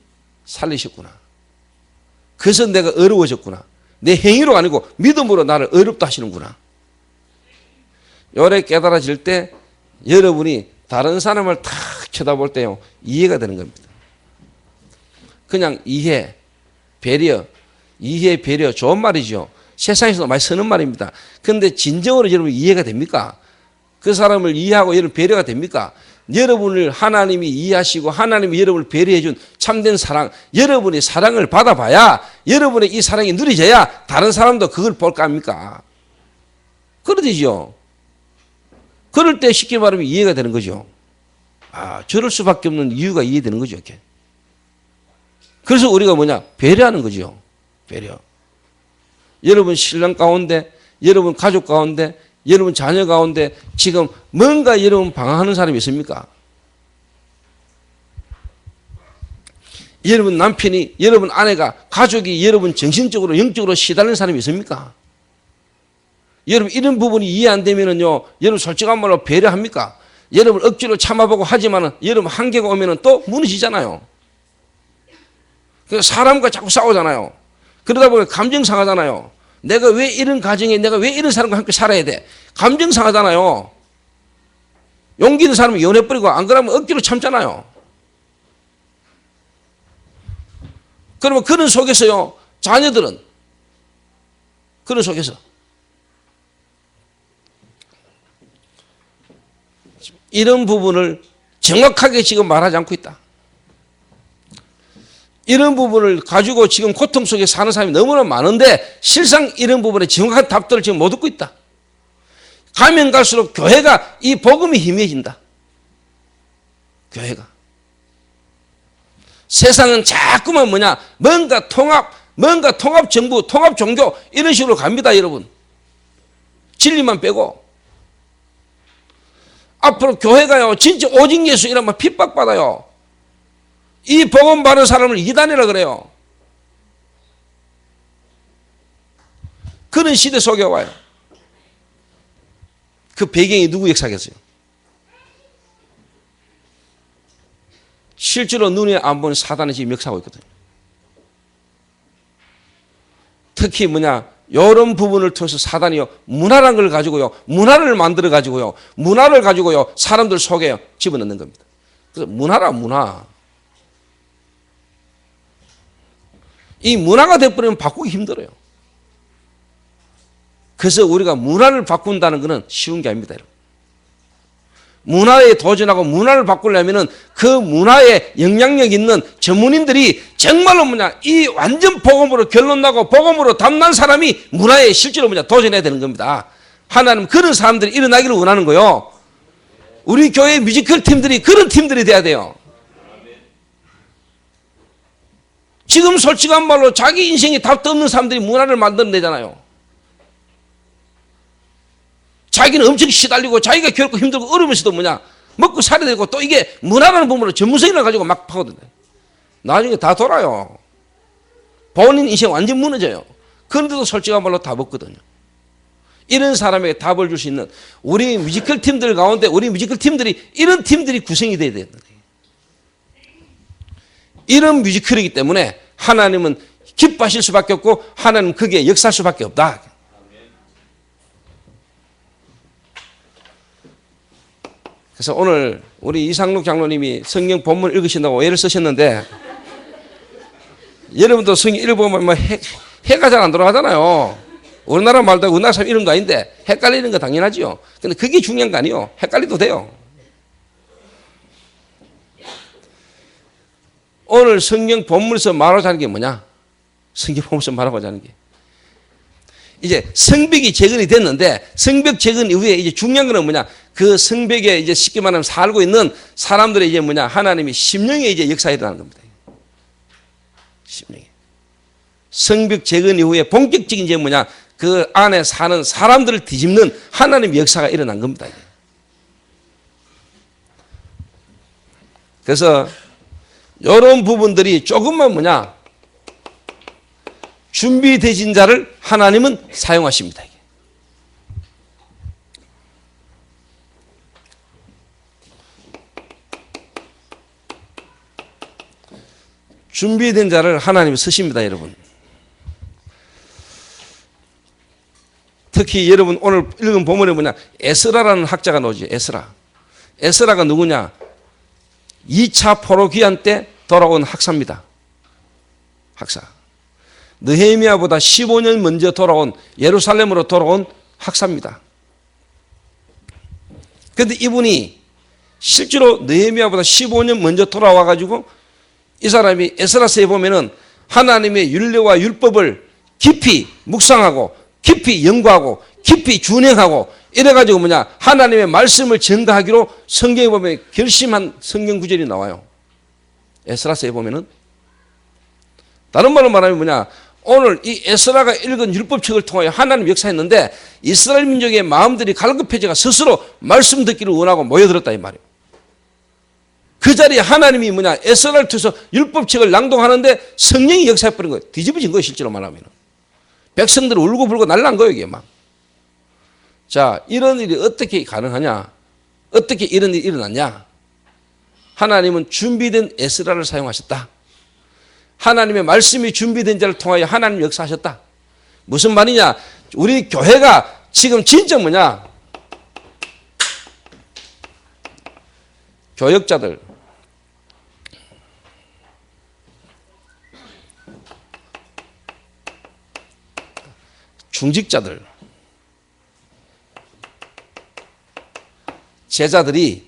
살리셨구나. 그래서 내가 어려워졌구나. 내 행위로 아니고 믿음으로 나를 어렵다 하시는구나. 요래 깨달아질 때 여러분이 다른 사람을 탁 쳐다볼 때요 이해가 되는 겁니다. 그냥 이해, 배려, 이해, 배려 좋은 말이죠. 세상에서도 많이 쓰는 말입니다. 그런데 진정으로 여러분 이해가 됩니까? 그 사람을 이해하고 여러분 배려가 됩니까? 여러분을 하나님이 이해하시고 하나님이 여러분을 배려해 준 참된 사랑, 여러분이 사랑을 받아봐야 여러분의 이 사랑이 누려져야 다른 사람도 그걸 볼까 합니까? 그러되죠. 그럴 때 쉽게 말하면 이해가 되는 거죠. 아, 저럴 수밖에 없는 이유가 이해되는 거죠. 이렇게. 그래서 우리가 뭐냐? 배려하는 거죠. 배려. 여러분 신랑 가운데, 여러분 가족 가운데, 여러분 자녀 가운데 지금 뭔가 여러분 방황하는 사람이 있습니까? 여러분 남편이, 여러분 아내가, 가족이 여러분 정신적으로 영적으로 시달리는 사람이 있습니까? 여러분 이런 부분이 이해 안 되면은요, 여러분 솔직한 말로 배려합니까? 여러분 억지로 참아보고 하지만은 여러분 한계가 오면은 또 무너지잖아요. 그래서 사람과 자꾸 싸우잖아요. 그러다 보면 감정 상하잖아요. 내가 왜 이런 가정에, 내가 왜 이런 사람과 함께 살아야 돼? 감정 상하잖아요. 용기 있는 사람은 연애버리고 안 그러면 억지로 참잖아요. 그러면 그런 속에서요, 자녀들은 그런 속에서 이런 부분을 정확하게 지금 말하지 않고 있다. 이런 부분을 가지고 지금 고통 속에 사는 사람이 너무나 많은데 실상 이런 부분에 정확한 답들을 지금 못 얻고 있다. 가면 갈수록 교회가 이 복음이 희미해진다. 교회가. 세상은 자꾸만 뭐냐, 뭔가 통합 정부, 통합 종교 이런 식으로 갑니다, 여러분. 진리만 빼고. 앞으로 교회가요, 진짜 오직 예수 이러면 핍박받아요. 이 복음 바른 사람을 이단이라 그래요. 그런 시대 속에 와요. 그 배경이 누구 역사겠어요? 실제로 눈에 안 보는 사단이 지금 역사하고 있거든요. 특히 뭐냐, 이런 부분을 통해서 사단이요, 문화란 걸 가지고요, 문화를 만들어 가지고요, 문화를 가지고요, 사람들 속에 집어넣는 겁니다. 그래서 문화라, 문화. 이 문화가 돼버리면 바꾸기 힘들어요. 그래서 우리가 문화를 바꾼다는 것은 쉬운 게 아닙니다, 여러분. 문화에 도전하고 문화를 바꾸려면은 그 문화에 영향력 있는 전문인들이 정말로 뭐냐, 이 완전 복음으로 결론 나고 복음으로 담난 사람이 문화에 실제로 뭐냐, 도전해야 되는 겁니다. 하나님 그런 사람들이 일어나기를 원하는 거요. 우리 교회 뮤지컬 팀들이 그런 팀들이 돼야 돼요. 지금 솔직한 말로 자기 인생에 답도 없는 사람들이 문화를 만들어내잖아요. 자기는 엄청 시달리고 자기가 결코 힘들고 어려우면서도 뭐냐, 먹고 살아야 되고 또 이게 문화라는 부분으로 전문성을 가지고 막 파거든요. 나중에 다 돌아요. 본인 인생 완전 무너져요. 그런데도 솔직한 말로 답 없거든요. 이런 사람에게 답을 줄 수 있는 우리 뮤지컬 팀들 가운데 우리 뮤지컬 팀들이 이런 팀들이 구성이 돼야 된다. 이런 뮤지컬이기 때문에 하나님은 기뻐하실 수밖에 없고 하나님은 거기에 역사할 수밖에 없다. 그래서 오늘 우리 이상록 장로님이 성경 본문 읽으신다고 오해를 쓰셨는데 여러분도 성경 읽어보면 뭐 해가 잘 안 돌아가잖아요. 우리나라 말도 우리나라 사람 이름도 아닌데 헷갈리는 거 당연하죠. 근데 그게 중요한 거 아니에요. 헷갈려도 돼요. 오늘 성경 본문에서 말하고자 하는 게 뭐냐? 성경 본문에서 말하고자 하는 게 이제 성벽이 재건이 됐는데 성벽 재건 이후에 이제 중요한 거는 뭐냐? 그 성벽에 이제 쉽게 말하면 살고 있는 사람들의 이제 뭐냐? 하나님이 심령에 이제 역사에 일어나는 겁니다. 심령에. 성벽 재건 이후에 본격적인 이제 뭐냐, 그 안에 사는 사람들을 뒤집는 하나님의 역사가 일어난 겁니다. 그래서 이런 부분들이 조금만 뭐냐, 준비되신 자를 하나님은 사용하십니다. 준비된 자를 하나님이 쓰십니다, 여러분. 특히 여러분 오늘 읽은 본문에 뭐냐, 에스라라는 학자가 나오죠. 에스라가 누구냐, 2차 포로 귀환 때 돌아온 학사입니다. 학사. 느헤미야보다 15년 먼저 돌아온, 예루살렘으로 돌아온 학사입니다. 그런데 이분이 실제로 느헤미야보다 15년 먼저 돌아와 가지고 이 사람이 에스라서에 보면은 하나님의 율례와 율법을 깊이 묵상하고 깊이 연구하고 깊이 준행하고 이래가지고 뭐냐, 하나님의 말씀을 전가하기로 성경에 보면 결심한 성경 구절이 나와요. 에스라서에 보면은. 다른 말로 말하면 뭐냐, 오늘 이 에스라가 읽은 율법책을 통하여 하나님 역사했는데 이스라엘 민족의 마음들이 갈급해져가 스스로 말씀 듣기를 원하고 모여들었다 이 말이에요. 그 자리에 하나님이 뭐냐, 에스라를 통해서 율법책을 낭독하는데 성령이 역사해버린 거예요. 뒤집어진 거예요, 실제로 말하면. 백성들이 울고불고 난리난 거예요, 이게 막. 자, 이런 일이 어떻게 가능하냐? 어떻게 이런 일이 일어났냐? 하나님은 준비된 에스라를 사용하셨다. 하나님의 말씀이 준비된 자를 통하여 하나님 역사하셨다. 무슨 말이냐? 우리 교회가 지금 진짜 뭐냐? 교역자들, 중직자들, 제자들이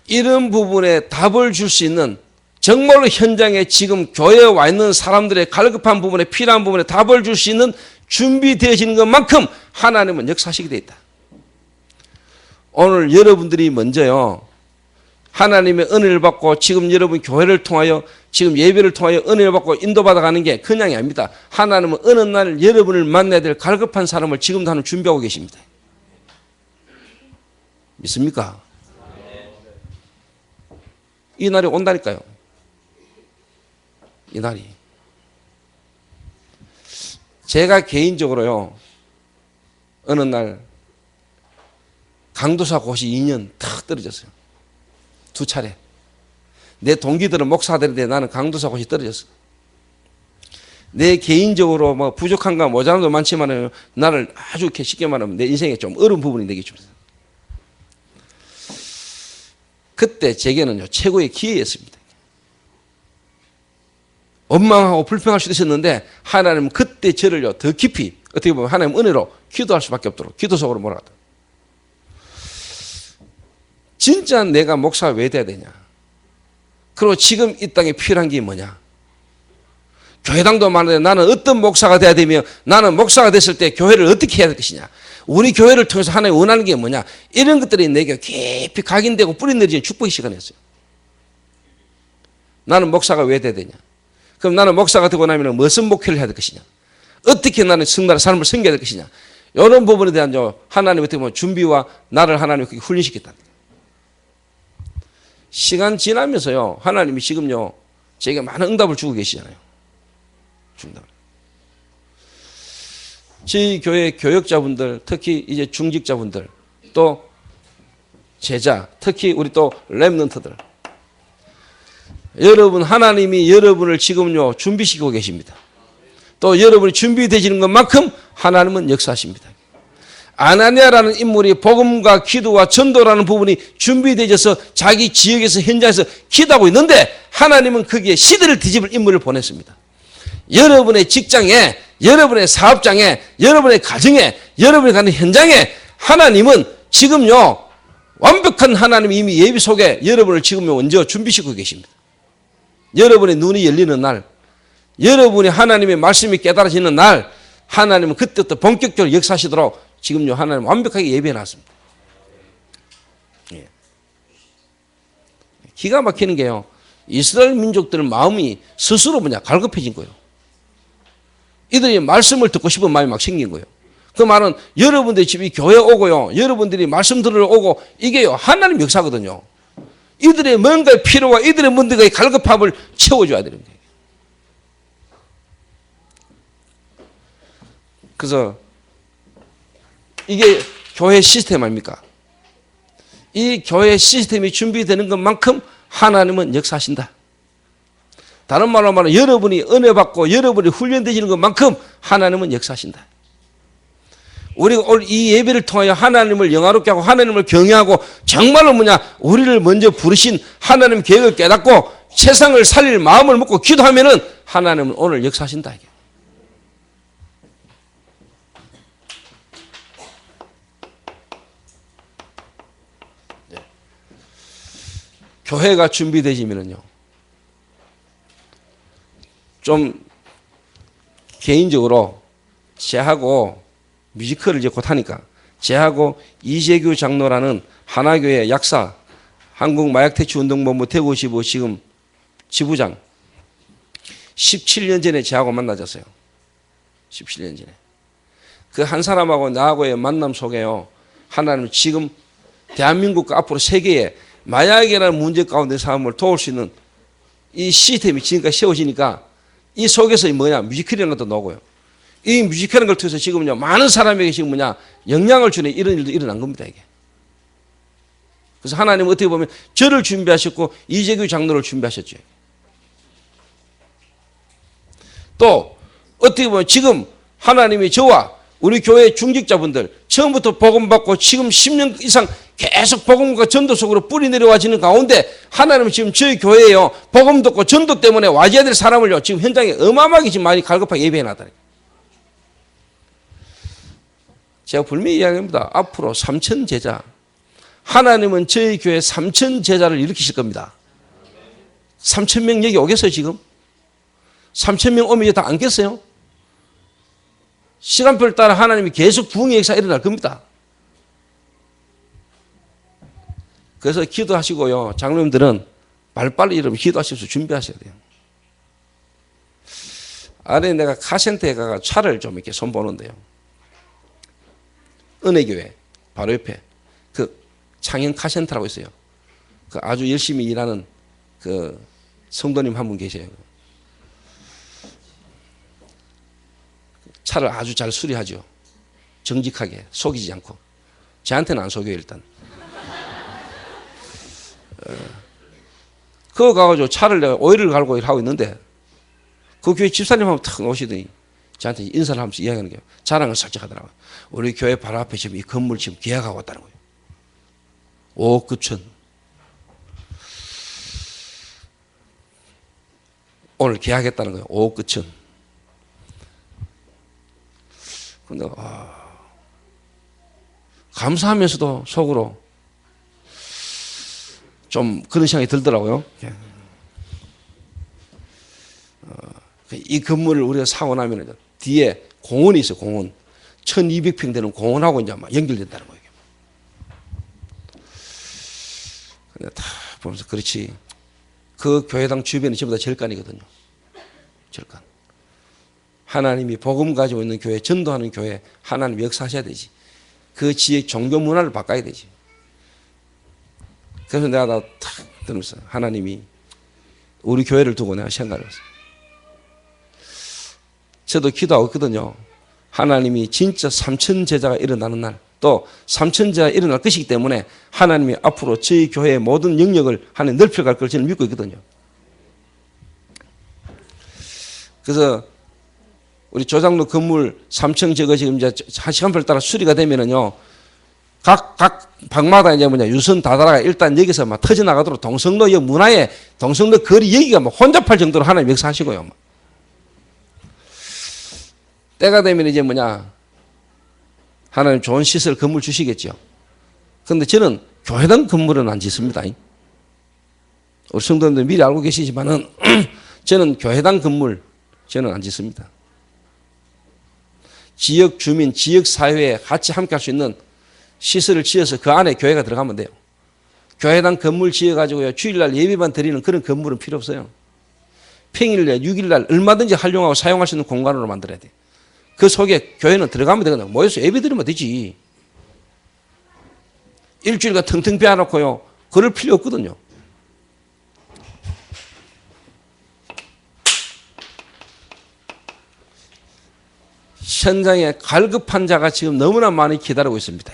이런 부분에 답을 줄 수 있는, 정말로 현장에 지금 교회에 와 있는 사람들의 갈급한 부분에, 필요한 부분에 답을 줄 수 있는 준비되어지는 것만큼 하나님은 역사하시게 되어 있다. 오늘 여러분들이 먼저요, 하나님의 은혜를 받고 지금 여러분 교회를 통하여, 지금 예배를 통하여 은혜를 받고 인도받아가는 게 그냥이 아닙니다. 하나님은 어느 날 여러분을 만나야 될 갈급한 사람을 지금도 하나님 준비하고 계십니다. 믿습니까? 이 날이 온다니까요. 이 날이. 제가 개인적으로요, 어느 날 강도사 고시 2년 탁 떨어졌어요. 2차례. 내 동기들은 목사들인데 나는 강도사 고시 떨어졌어. 내 개인적으로 뭐 부족한가 모자람도 많지만 나를 아주 이렇게 쉽게 말하면 내 인생에 좀 어려운 부분이 되겠죠. 그때 제게는요, 최고의 기회였습니다. 원망하고 불평할 수도 있었는데 하나님은 그때 저를요, 더 깊이 어떻게 보면 하나님 은혜로 기도할 수밖에 없도록 기도 속으로 몰아가다. 진짜 내가 목사가 왜 돼야 되냐? 그리고 지금 이 땅에 필요한 게 뭐냐? 교회당도 말하는데 나는 어떤 목사가 돼야 되며 나는 목사가 됐을 때 교회를 어떻게 해야 될 것이냐? 우리 교회를 통해서 하나님 원하는 게 뭐냐? 이런 것들이 내게 깊이 각인되고 뿌리내리는 축복의 시간이었어요. 나는 목사가 왜 돼야 되냐? 그럼 나는 목사가 되고 나면 무슨 목회를 해야 될 것이냐? 어떻게 나는 성나라 사람을 섬겨야 될 것이냐? 이런 부분에 대한 하나님 어떻게 보면 준비와 나를 하나님이 그렇게 훈련시켰다. 시간 지나면서요, 하나님이 지금요, 제게 많은 응답을 주고 계시잖아요. 저희 교회 교역자분들, 특히 이제 중직자분들, 또 제자, 특히 우리 또 렘넌트들, 여러분, 하나님이 여러분을 지금요 준비시키고 계십니다. 또 여러분이 준비되시는 것만큼 하나님은 역사하십니다. 아나니아라는 인물이 복음과 기도와 전도라는 부분이 준비되어서 자기 지역에서 현장에서 기도하고 있는데 하나님은 거기에 시대를 뒤집을 인물을 보냈습니다. 여러분의 직장에, 여러분의 사업장에, 여러분의 가정에, 여러분이 가는 현장에 하나님은 지금요 완벽한 하나님이 이미 예비 속에 여러분을 지금요 먼저 준비시키고 계십니다. 여러분의 눈이 열리는 날, 여러분이 하나님의 말씀이 깨달아지는 날, 하나님은 그때부터 본격적으로 역사하시도록 지금요 하나님 완벽하게 예비해 놨습니다. 예. 기가 막히는 게요, 이스라엘 민족들 마음이 스스로 갈급해진 거예요. 이들이 말씀을 듣고 싶은 마음이 막 생긴 거예요. 그 말은 여러분들이 집이 교회 오고요. 여러분들이 말씀 들으러 오고 이게요. 하나님 역사거든요. 이들의 뭔가 필요와 이들의 뭔가의 갈급함을 채워줘야 되는 거예요. 그래서 이게 교회 시스템 아닙니까? 이 교회 시스템이 준비되는 것만큼 하나님은 역사하신다. 다른 말로 말하면 여러분이 은혜 받고 여러분이 훈련되시는 것만큼 하나님은 역사하신다. 우리가 오늘 이 예배를 통하여 하나님을 영화롭게 하고 하나님을 경외하고 정말로 우리를 먼저 부르신 하나님 계획을 깨닫고 세상을 살릴 마음을 먹고 기도하면은 하나님은 오늘 역사하신다. 이게. 네. 교회가 준비되시면은요. 좀 개인적으로 제하고 뮤지컬을 이제 곧 하니까 제하고 이재규 장로라는 하나교회 약사, 한국마약퇴치운동본부 대구시부 지금 지부장 17년 전에 제하고 만나졌어요. 17년 전에. 그 한 사람하고 나하고의 만남 속에요. 하나님 지금 대한민국과 앞으로 세계에 마약이라는 문제 가운데 사람을 도울 수 있는 이 시스템이 지금까지 세워지니까 이 속에서 뮤지컬이라는 것도 나오고요. 이 뮤지컬이라는 걸 통해서 지금요, 많은 사람에게 지금 영향을 주는 이런 일도 일어난 겁니다, 이게. 그래서 하나님은 어떻게 보면 저를 준비하셨고, 이재규 장로를 준비하셨죠. 또, 어떻게 보면 지금 하나님이 저와 우리 교회 중직자분들, 처음부터 복음 받고 지금 10년 이상 계속 복음과 전도 속으로 뿌리 내려와지는 가운데 하나님은 지금 저희 교회에요. 복음 듣고 전도 때문에 와줘야 될 사람을요. 지금 현장에 어마어마하게 지금 많이 갈급하게 예배해 놨다니. 제가 분명히 이야기합니다. 앞으로 3천 제자. 하나님은 저희 교회 3천 제자를 일으키실 겁니다. 3천 명 여기 오겠어요, 지금? 3천 명 오면 이제 다 앉겠어요? 시간표를 따라 하나님이 계속 부흥의 역사가 일어날 겁니다. 그래서 기도하시고요. 장로님들은 빨리빨리 이러면 기도하셔서 준비하셔야 돼요. 아래 내가 카센터에 가서 차를 좀 이렇게 손보는데요. 은혜교회 바로 옆에 그 창현 카센터라고 있어요. 그 아주 열심히 일하는 그 성도님 한 분 계세요. 차를 아주 잘 수리하죠. 정직하게 속이지 않고. 저한테는 안 속여요 일단. 그거 가가지고 차를 내가 오일을 갈고 하고 있는데 그 교회 집사님하고 탁 오시더니 저한테 인사를 하면서 이야기하는 게 자랑을 살짝 하더라고요. 우리 교회 바로 앞에 지금 이 건물 지금 계약하고 왔다는 거예요. 5억 9천. 오늘 계약했다는 거예요. 5억 9천. 근데 감사하면서도 속으로 좀 그런 생각이 들더라고요. 이 건물을 우리가 사고 나면 뒤에 공원이 있어요. 공원. 1200평 되는 공원하고 이제 막 연결된다는 거예요. 근데 다 보면서 그렇지. 그 교회당 주변이 전부 다 절간이거든요. 절간. 하나님이 복음 가지고 있는 교회, 전도하는 교회, 하나님 역사하셔야 되지. 그 지역 종교 문화를 바꿔야 되지. 그래서 내가 탁 들으면서 하나님이 우리 교회를 두고 내가 생각을 했어요. 저도 기도하고 있거든요. 하나님이 진짜 3천 제자가 일어나는 날, 또 3천 제자가 일어날 것이기 때문에 하나님이 앞으로 저희 교회의 모든 영역을 하나님 넓혀갈 걸 저는 믿고 있거든요. 그래서 우리 조장로 건물 3층 저거 지금 이제 한 시간별 따라 수리가 되면은요, 각 방마다 이제 유선 다다라가 일단 여기서 막 터져나가도록 동성로 역 문화에 동성로 거리 여기가 막 혼잡할 정도로 하나님 역사하시고요. 때가 되면 이제 하나님 좋은 시설 건물 주시겠죠. 그런데 저는 교회당 건물은 안 짓습니다. 우리 성도님들 미리 알고 계시지만은 저는 교회당 건물 저는 안 짓습니다. 지역 주민, 지역 사회에 같이 함께 할 수 있는 시설을 지어서 그 안에 교회가 들어가면 돼요. 교회당 건물 지어가지고요, 주일날 예배만 드리는 그런 건물은 필요 없어요. 평일날, 6일날 얼마든지 활용하고 사용할 수 있는 공간으로 만들어야 돼. 그 속에 교회는 들어가면 되거든. 모여서 예배 드리면 되지. 일주일간 텅텅 비워놓고요. 그럴 필요 없거든요. 현장에 갈급한 자가 지금 너무나 많이 기다리고 있습니다.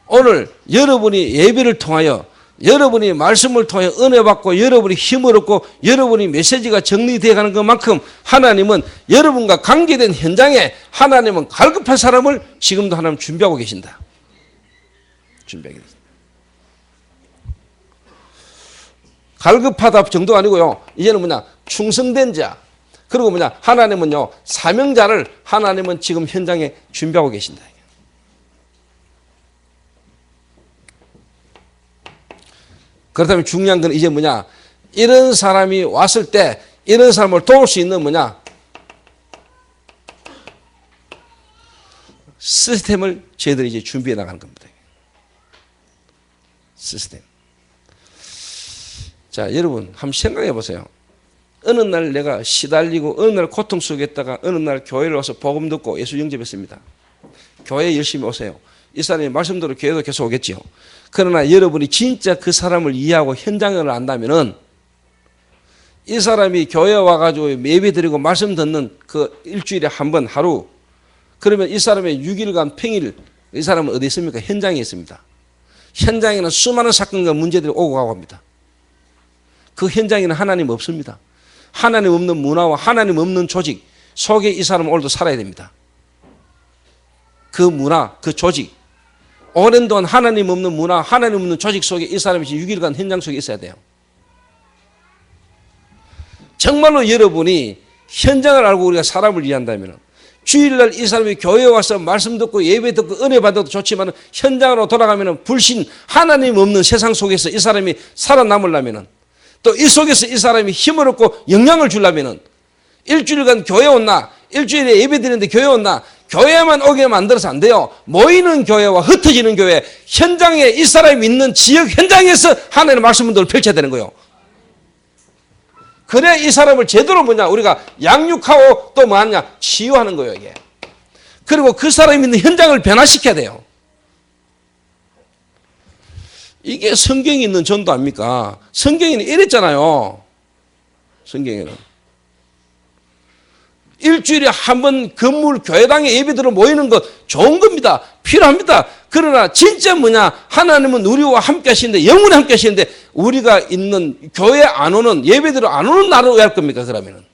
오늘 여러분이 예배를 통하여, 여러분이 말씀을 통해 은혜 받고, 여러분이 힘을 얻고, 여러분이 메시지가 정리되어 가는 것만큼 하나님은 여러분과 관계된 현장에 하나님은 갈급한 사람을 지금도 하나님 준비하고 계신다. 준비하게 됐습니다. 갈급하다 정도가 아니고요. 이제는 뭐냐? 충성된 자. 그리고 뭐냐? 하나님은요, 사명자를 하나님은 지금 현장에 준비하고 계신다. 그렇다면 중요한 건 이제 뭐냐? 이런 사람이 왔을 때 이런 사람을 도울 수 있는 뭐냐? 시스템을 저희들이 이제 준비해 나가는 겁니다. 시스템. 자, 여러분 한번 생각해 보세요. 어느 날 내가 시달리고 어느 날 고통 속에 있다가 어느 날 교회를 와서 복음 듣고 예수 영접했습니다. 교회 열심히 오세요. 이 사람이 말씀대로 교회도 계속 오겠지요. 그러나 여러분이 진짜 그 사람을 이해하고 현장을 안다면은 이 사람이 교회에 와가지고 예배 드리고 말씀 듣는 그 일주일에 한 번 하루, 그러면 이 사람의 6일간 평일, 이 사람은 어디 있습니까? 현장에 있습니다. 현장에는 수많은 사건과 문제들이 오고 가고 합니다. 그 현장에는 하나님 없습니다. 하나님 없는 문화와 하나님 없는 조직 속에 이 사람은 오늘도 살아야 됩니다. 그 문화, 그 조직, 오랜 동안 하나님 없는 문화, 하나님 없는 조직 속에 이 사람이 6일간 현장 속에 있어야 돼요. 정말로 여러분이 현장을 알고 우리가 사람을 이해한다면 주일날 이 사람이 교회에 와서 말씀 듣고 예배 듣고 은혜 받아도 좋지만 현장으로 돌아가면 불신, 하나님 없는 세상 속에서 이 사람이 살아남으려면 또 이 속에서 이 사람이 힘을 얻고 영향을 주려면 일주일간 교회 온나, 일주일에 예배 드리는데 교회 온나, 교회만 오게 만들어서 안 돼요. 모이는 교회와 흩어지는 교회, 현장에 이 사람이 있는 지역 현장에서 하나님의 말씀을 펼쳐야 되는 거예요. 그래야 이 사람을 제대로 뭐냐, 우리가 양육하고 또 뭐하냐, 치유하는 거예요, 이게. 그리고 그 사람이 있는 현장을 변화시켜야 돼요. 이게 성경에 있는 전도 아닙니까? 성경에는 이랬잖아요. 성경에는. 일주일에 한 번 건물 교회당에 예배드려 모이는 것 좋은 겁니다. 필요합니다. 그러나 진짜 뭐냐, 하나님은 우리와 함께 하시는데, 영원히 함께 하시는데 우리가 있는 교회 안 오는, 예배드려 안 오는 날은 왜 할 겁니까? 그러면은.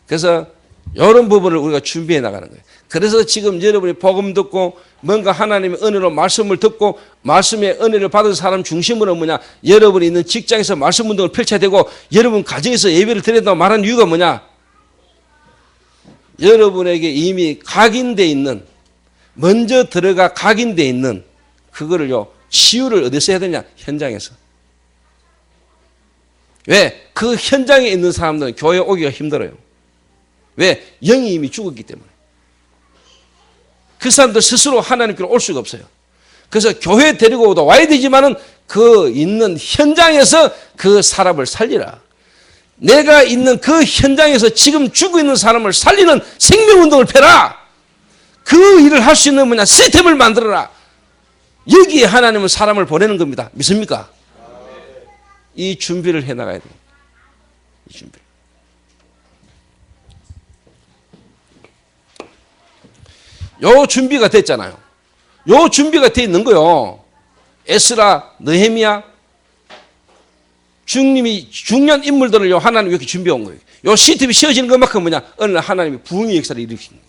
그래서 이런 부분을 우리가 준비해 나가는 거예요. 그래서 지금 여러분이 복음 듣고 뭔가 하나님의 은혜로 말씀을 듣고 말씀의 은혜를 받은 사람 중심으로 뭐냐, 여러분이 있는 직장에서 말씀 운동을 펼쳐야 되고 여러분 가정에서 예배를 드려야 된다고 말하는 이유가 뭐냐, 여러분에게 이미 각인되어 있는, 먼저 들어가 각인되어 있는 그거를요, 치유를 어디서 해야 되냐? 현장에서. 왜? 그 현장에 있는 사람들은 교회에 오기가 힘들어요. 왜? 영이 이미 죽었기 때문에. 그 사람들 스스로 하나님께로 올 수가 없어요. 그래서 교회에 데리고 와야 되지만은 그 있는 현장에서 그 사람을 살리라. 내가 있는 그 현장에서 지금 죽고 있는 사람을 살리는 생명운동을 펴라. 그 일을 할 수 있는 뭐냐, 시스템을 만들어라. 여기에 하나님은 사람을 보내는 겁니다. 믿습니까? 이 준비를 해나가야 돼요. 이 준비. 요 준비가 됐잖아요. 요 준비가 돼 있는 거요. 에스라, 느헤미야, 주님이 중요한 인물들을 하나님 이렇게 준비해 온 거예요. 요 시스템이 씌워지는 것만큼 뭐냐, 어느 날 하나님이 부흥의 역사를 일으키는 거예요.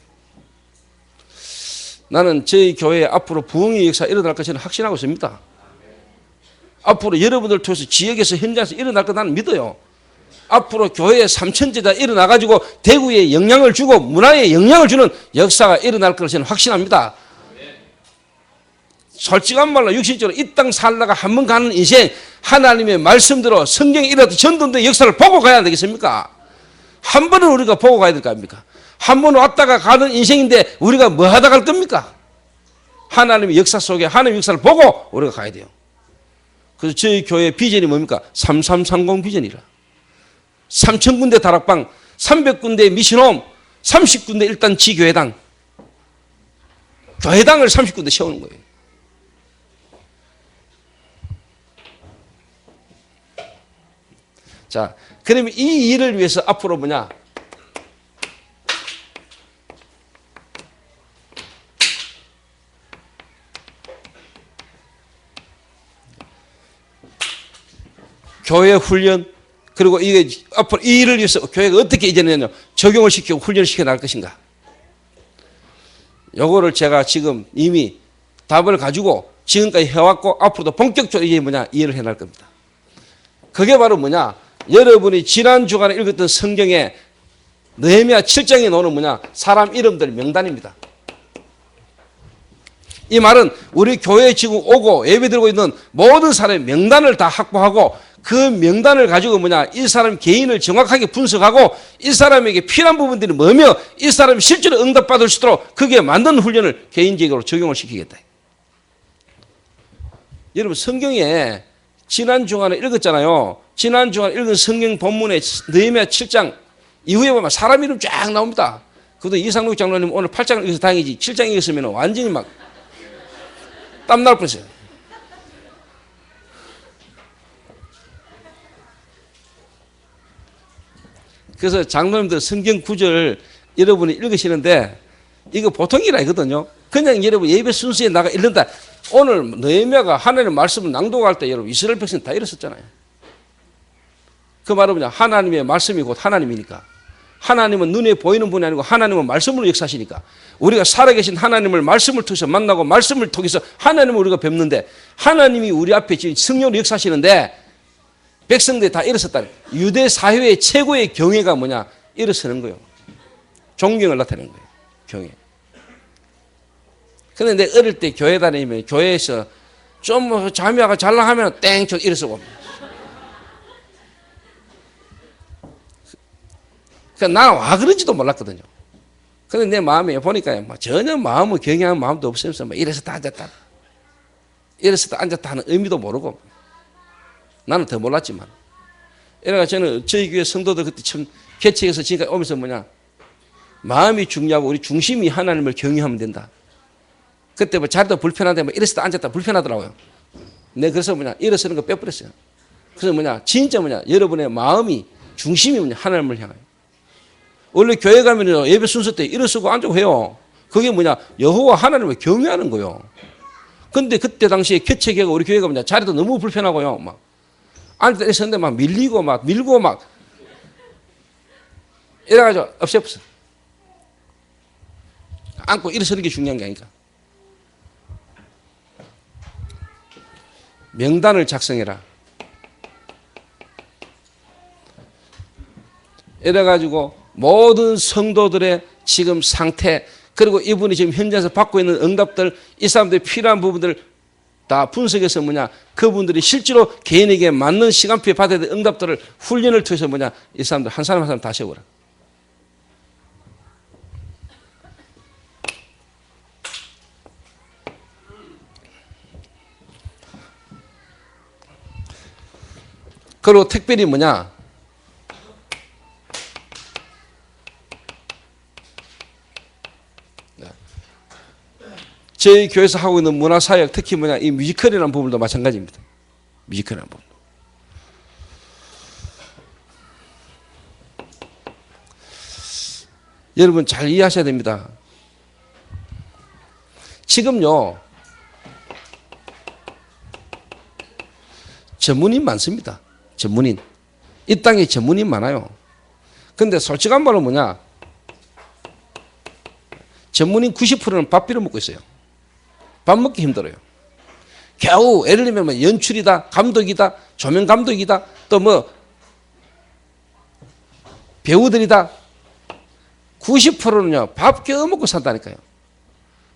나는 저희 교회에 앞으로 부흥의 역사가 일어날 것을 확신하고 있습니다. 앞으로 여러분들 통해서 지역에서 현장에서 일어날 것 나는 믿어요. 앞으로 교회에 3천제자 일어나가지고 대구에 영향을 주고 문화에 영향을 주는 역사가 일어날 것을 확신합니다. 솔직한 말로 육신적으로 이 땅 살다가 한 번 가는 인생, 하나님의 말씀대로 성경에 일어났던 전도의 역사를 보고 가야 되겠습니까? 한 번은 우리가 보고 가야 될 거 아닙니까? 한 번 왔다가 가는 인생인데 우리가 뭐 하다 갈 겁니까? 하나님의 역사 속에 하나님의 역사를 보고 우리가 가야 돼요. 그래서 저희 교회 비전이 뭡니까? 3330 비전이라. 3000군데 다락방, 300군데 미션홈, 30군데 일단 지교회당. 교회당을 30군데 세우는 거예요. 자, 그러면 이 일을 위해서 앞으로 뭐냐? 교회 훈련, 그리고 이게 앞으로 이 일을 위해서 교회가 어떻게 이제는 적용을 시키고 훈련을 시켜 나갈 것인가. 요거를 제가 지금 이미 답을 가지고 지금까지 해왔고 앞으로도 본격적으로 이제 뭐냐 이해를 해나갈 겁니다. 그게 바로 뭐냐, 여러분이 지난 주간에 읽었던 성경에 느헤미야 7장에 나오는 뭐냐 사람 이름들 명단입니다. 이 말은 우리 교회에 지금 오고 예배 드리고 있는 모든 사람의 명단을 다 확보하고 그 명단을 가지고 뭐냐 이 사람 개인을 정확하게 분석하고 이 사람에게 필요한 부분들이 뭐며 이 사람이 실제로 응답받을 수 있도록 그게 맞는 훈련을 개인적으로 적용을 시키겠다. 여러분 성경에 지난 주간에 읽었잖아요. 지난 주간에 읽은 성경 본문에 느헤미야 7장 이후에 보면 사람 이름 쫙 나옵니다. 그것도 이상록 장로님 오늘 8장을 읽어서 다행이지 7장 읽었으면 완전히 막 땀날 뻔했어요. 그래서 장로님들 성경 구절 여러분이 읽으시는데 이거 보통 일 아니거든요. 그냥 여러분 예배 순서에 나가 읽는다. 오늘 느헤미야가 하나님의 말씀을 낭독할 때 여러분 이스라엘 백성 다 일었었잖아요. 그 말은 뭐냐, 하나님의 말씀이 곧 하나님이니까. 하나님은 눈에 보이는 분이 아니고 하나님은 말씀으로 역사하시니까 우리가 살아계신 하나님을 말씀을 통해서 만나고 말씀을 통해서 하나님을 우리가 뵙는데 하나님이 우리 앞에 지금 성령으로 역사하시는데 백성들이 다 일어섰다. 유대 사회의 최고의 경외가 뭐냐? 일어서는 거예요. 존경을 나타내는 거예요. 경외. 그런데 내 어릴 때 교회 다니면 교회에서 좀 자매가 잘나가면 땡! 저 일어서고. 그러니까 나는 와 그런지도 몰랐거든요. 그런데 내 마음에 보니까 전혀 마음을 경외하는 마음도 없으면서 일어섰다 앉았다. 일어섰다 앉았다 하는 의미도 모르고 나는 더 몰랐지만. 이래가 저는 저희 교회 성도들 그때 참 개척해서 지금까지 오면서 뭐냐. 마음이 중요하고 우리 중심이 하나님을 경외하면 된다. 그때 뭐 자리도 불편한데 뭐 일어섰다 앉았다 불편하더라고요. 내가 그래서 뭐냐. 일어서는 거 빼버렸어요. 그래서 뭐냐. 진짜 뭐냐. 여러분의 마음이 중심이 뭐냐. 하나님을 향하여. 원래 교회 가면 예배 순서 때 일어서고 앉고 해요. 그게 뭐냐. 여호와 하나님을 경외하는 거예요. 근데 그때 당시에 개척해가 우리 교회가 뭐냐. 자리도 너무 불편하고요. 막. 앉을 때 있었는데 막 밀리고 막 밀고 막 이래가지고 없애버렸어. 앉고 일어서는 게 중요한 게 아니까. 명단을 작성해라. 이래가지고 모든 성도들의 지금 상태 그리고 이분이 지금 현장에서 받고 있는 응답들 이 사람들이 필요한 부분들 다 분석해서 뭐냐 그분들이 실제로 개인에게 맞는 시간표에 받아야 될 응답들을 훈련을 통해서 뭐냐 이 사람들 한 사람 한 사람 다 세워라. 그리고 특별히 뭐냐 저희 교회에서 하고 있는 문화사역 특히 뭐냐 이 뮤지컬이라는 부분도 마찬가지입니다. 뮤지컬이라는 부분. 여러분 잘 이해하셔야 됩니다. 지금요 전문인 많습니다. 전문인. 이 땅에 전문인 많아요. 근데 솔직한 말은 뭐냐 전문인 90%는 밥 빌어 먹고 있어요. 밥 먹기 힘들어요. 겨우 예를 들면 뭐 연출이다, 감독이다, 조명 감독이다, 또 뭐 배우들이다. 90%는요 밥 겨우 먹고 산다니까요.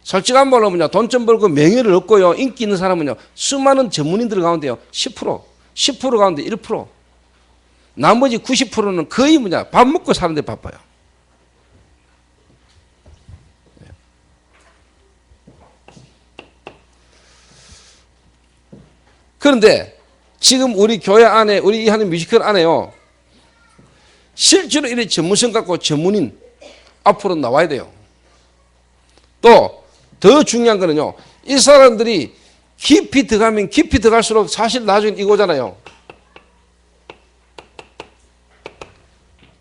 솔직한 말로 뭐냐 돈 좀 벌고 명예를 얻고요 인기 있는 사람은요 수많은 전문인들 가운데요 10% 가운데 1%. 나머지 90%는 거의 뭐냐 밥 먹고 사는데 바빠요. 그런데 지금 우리 교회 안에 우리 하는 뮤지컬 안에요. 실제로 이런 전문성 갖고 전문인 앞으로 나와야 돼요. 또 더 중요한 거는요. 이 사람들이 깊이 들어가면 깊이 들어갈수록 사실 나중에 이거잖아요.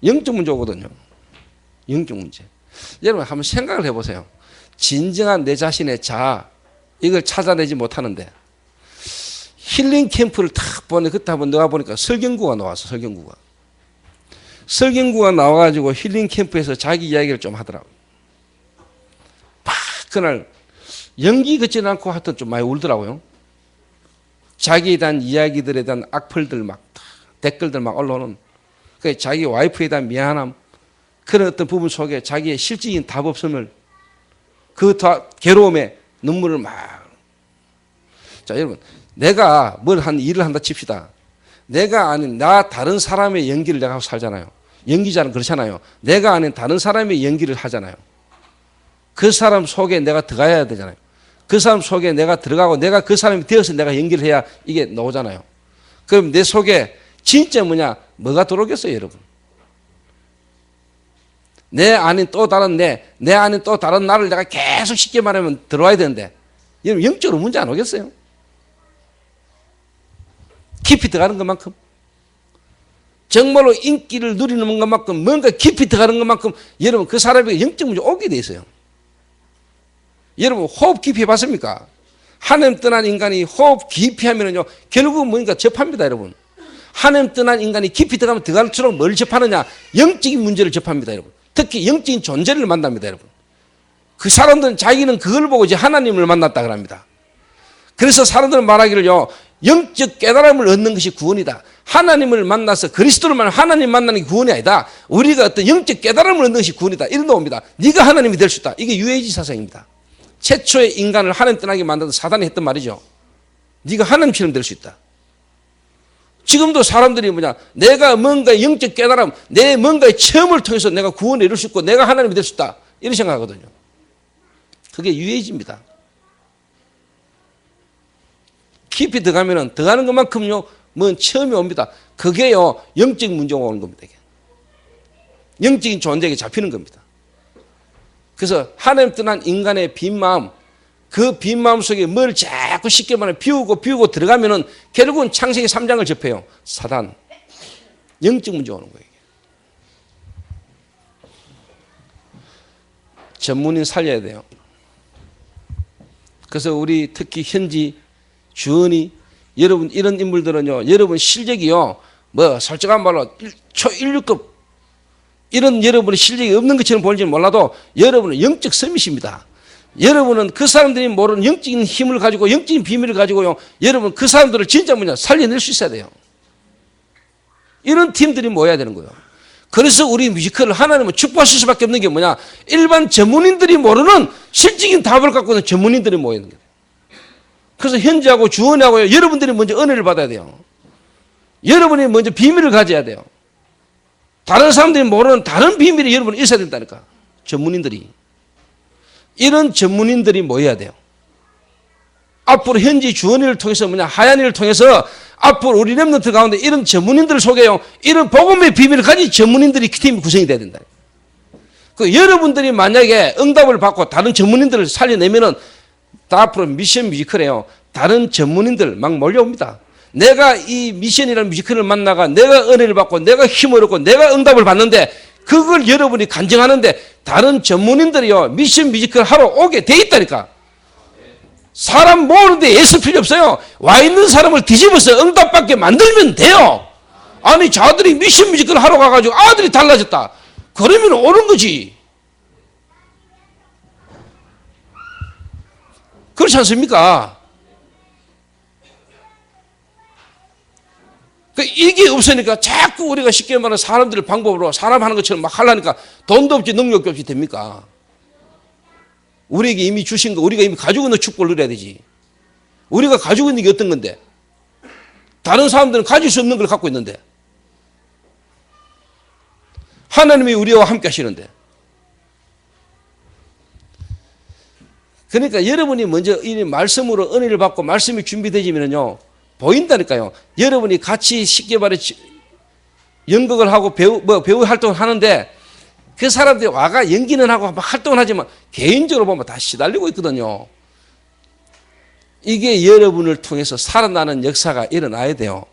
영적 문제 오거든요. 영적 문제. 여러분 한번 생각을 해보세요. 진정한 내 자신의 자아 이걸 찾아내지 못하는데 힐링 캠프를 탁 보내 그때 한번 나가 보니까 설경구가 나왔어. 설경구가 나와가지고 힐링 캠프에서 자기 이야기를 좀 하더라고. 막 그날 연기 걷지는 않고 하여튼 좀 많이 울더라고요. 자기에 대한 이야기들에 대한 악플들 막 댓글들 막 올라오는 그 자기 와이프에 대한 미안함 그런 어떤 부분 속에 자기의 실질적인 답 없음을 그 괴로움에 눈물을 막. 자 여러분 내가 뭘 한 일을 한다 칩시다. 내가 아닌 나 다른 사람의 연기를 내가 하고 살잖아요. 연기자는 그렇잖아요. 내가 아닌 다른 사람의 연기를 하잖아요. 그 사람 속에 내가 들어가야 되잖아요. 그 사람 속에 내가 들어가고 내가 그 사람이 되어서 내가 연기를 해야 이게 나오잖아요. 그럼 내 속에 진짜 뭐가 들어오겠어요 여러분. 내 아닌 또 다른 내 아닌 또 다른 나를 내가 계속 쉽게 말하면 들어와야 되는데 여러분 영적으로 문제 안 오겠어요? 깊이 들어가는 것만큼 정말로 인기를 누리는 것만큼 뭔가 깊이 들어가는 것만큼 여러분 그 사람에게 영적 문제 오게 돼 있어요. 여러분 호흡 깊이 해봤습니까? 하나님 떠난 인간이 호흡 깊이 하면은요 결국은 뭔가 접합니다 여러분. 하나님 떠난 인간이 깊이 들어갈수록 뭘 접하느냐? 영적인 문제를 접합니다 여러분. 특히 영적인 존재를 만납니다 여러분. 그 사람들은 자기는 그걸 보고 이제 하나님을 만났다 그럽니다. 그래서 사람들은 말하기를요 영적 깨달음을 얻는 것이 구원이다. 하나님을 만나서 그리스도를 만나 하나님 만나는 게 구원이 아니다. 우리가 어떤 영적 깨달음을 얻는 것이 구원이다. 이런 놈입니다. 네가 하나님이 될 수 있다. 이게 유해지 사상입니다. 최초의 인간을 하나님 떠나게 만든 사단이 했던 말이죠. 네가 하나님처럼 될 수 있다. 지금도 사람들이 내가 뭔가 영적 깨달음, 내 뭔가의 체험을 통해서 내가 구원을 이룰 수 있고 내가 하나님이 될 수 있다. 이런 생각하거든요. 그게 유해지입니다. 깊이 들어가면은 들어가는 것만큼요, 체험이 옵니다. 그게요, 영적인 문제가 오는 겁니다. 이게. 영적인 존재에게 잡히는 겁니다. 그래서 하나님 떠난 인간의 빈 마음, 그 빈 마음 속에 뭘 자꾸 쉽게 말하면 비우고 들어가면은 결국은 창세기 3장을 접해요. 사단. 영적 문제 오는 거예요. 전문인 살려야 돼요. 그래서 우리 특히 현지 주은이 여러분 이런 인물들은요, 여러분 실력이요, 솔직한 말로 초인류급 이런 여러분의 실력이 없는 것처럼 보일지는 몰라도 여러분은 영적 서밋입니다. 여러분은 그 사람들이 모르는 영적인 힘을 가지고 영적인 비밀을 가지고요, 여러분 그 사람들을 진짜 살려낼 수 있어야 돼요. 이런 팀들이 모여야 되는 거예요. 그래서 우리 뮤지컬을 하나님은 축복하실 수밖에 없는 게 일반 전문인들이 모르는 실질적인 답을 갖고 있는 전문인들이 모여 있는 거예요. 그래서 현지하고 주원하고요, 여러분들이 먼저 은혜를 받아야 돼요. 여러분이 먼저 비밀을 가져야 돼요. 다른 사람들이 모르는 다른 비밀이 여러분이 있어야 된다니까. 전문인들이. 이런 전문인들이 모여야 돼요. 앞으로 현지 주원이를 통해서 하얀이를 통해서 앞으로 우리 렘넌트 가운데 이런 전문인들을 소개해요. 이런 복음의 비밀을 가진 전문인들이 팀이 구성이 돼야 된다. 여러분들이 만약에 응답을 받고 다른 전문인들을 살려내면은 다 앞으로 미션 뮤지컬이에요. 다른 전문인들 막 몰려옵니다. 내가 이 미션이라는 뮤지컬을 만나가 내가 은혜를 받고 내가 힘을 얻고 내가 응답을 받는데 그걸 여러분이 간증하는데 다른 전문인들이요 미션 뮤지컬 하러 오게 돼 있다니까. 사람 모으는데 애쓸 필요 없어요. 와 있는 사람을 뒤집어서 응답받게 만들면 돼요. 아니 자들이 미션 뮤지컬 하러 가가지고 아들이 달라졌다. 그러면 오는 거지. 그렇지 않습니까? 이게 없으니까 자꾸 우리가 쉽게 말하는 사람들의 방법으로 사람 하는 것처럼 막 하려니까 돈도 없지 능력도 없이 됩니까? 우리에게 이미 주신 거, 우리가 이미 가지고 있는 축복을 누려야 되지. 우리가 가지고 있는 게 어떤 건데? 다른 사람들은 가질 수 없는 걸 갖고 있는데. 하나님이 우리와 함께 하시는데. 그러니까 여러분이 먼저 이 말씀으로 은혜를 받고 말씀이 준비되지면요, 보인다니까요. 여러분이 같이 쉽게 말해 연극을 하고 배우 활동을 하는데 그 사람들이 와가 연기는 하고 막 활동을 하지만 개인적으로 보면 다 시달리고 있거든요. 이게 여러분을 통해서 살아나는 역사가 일어나야 돼요.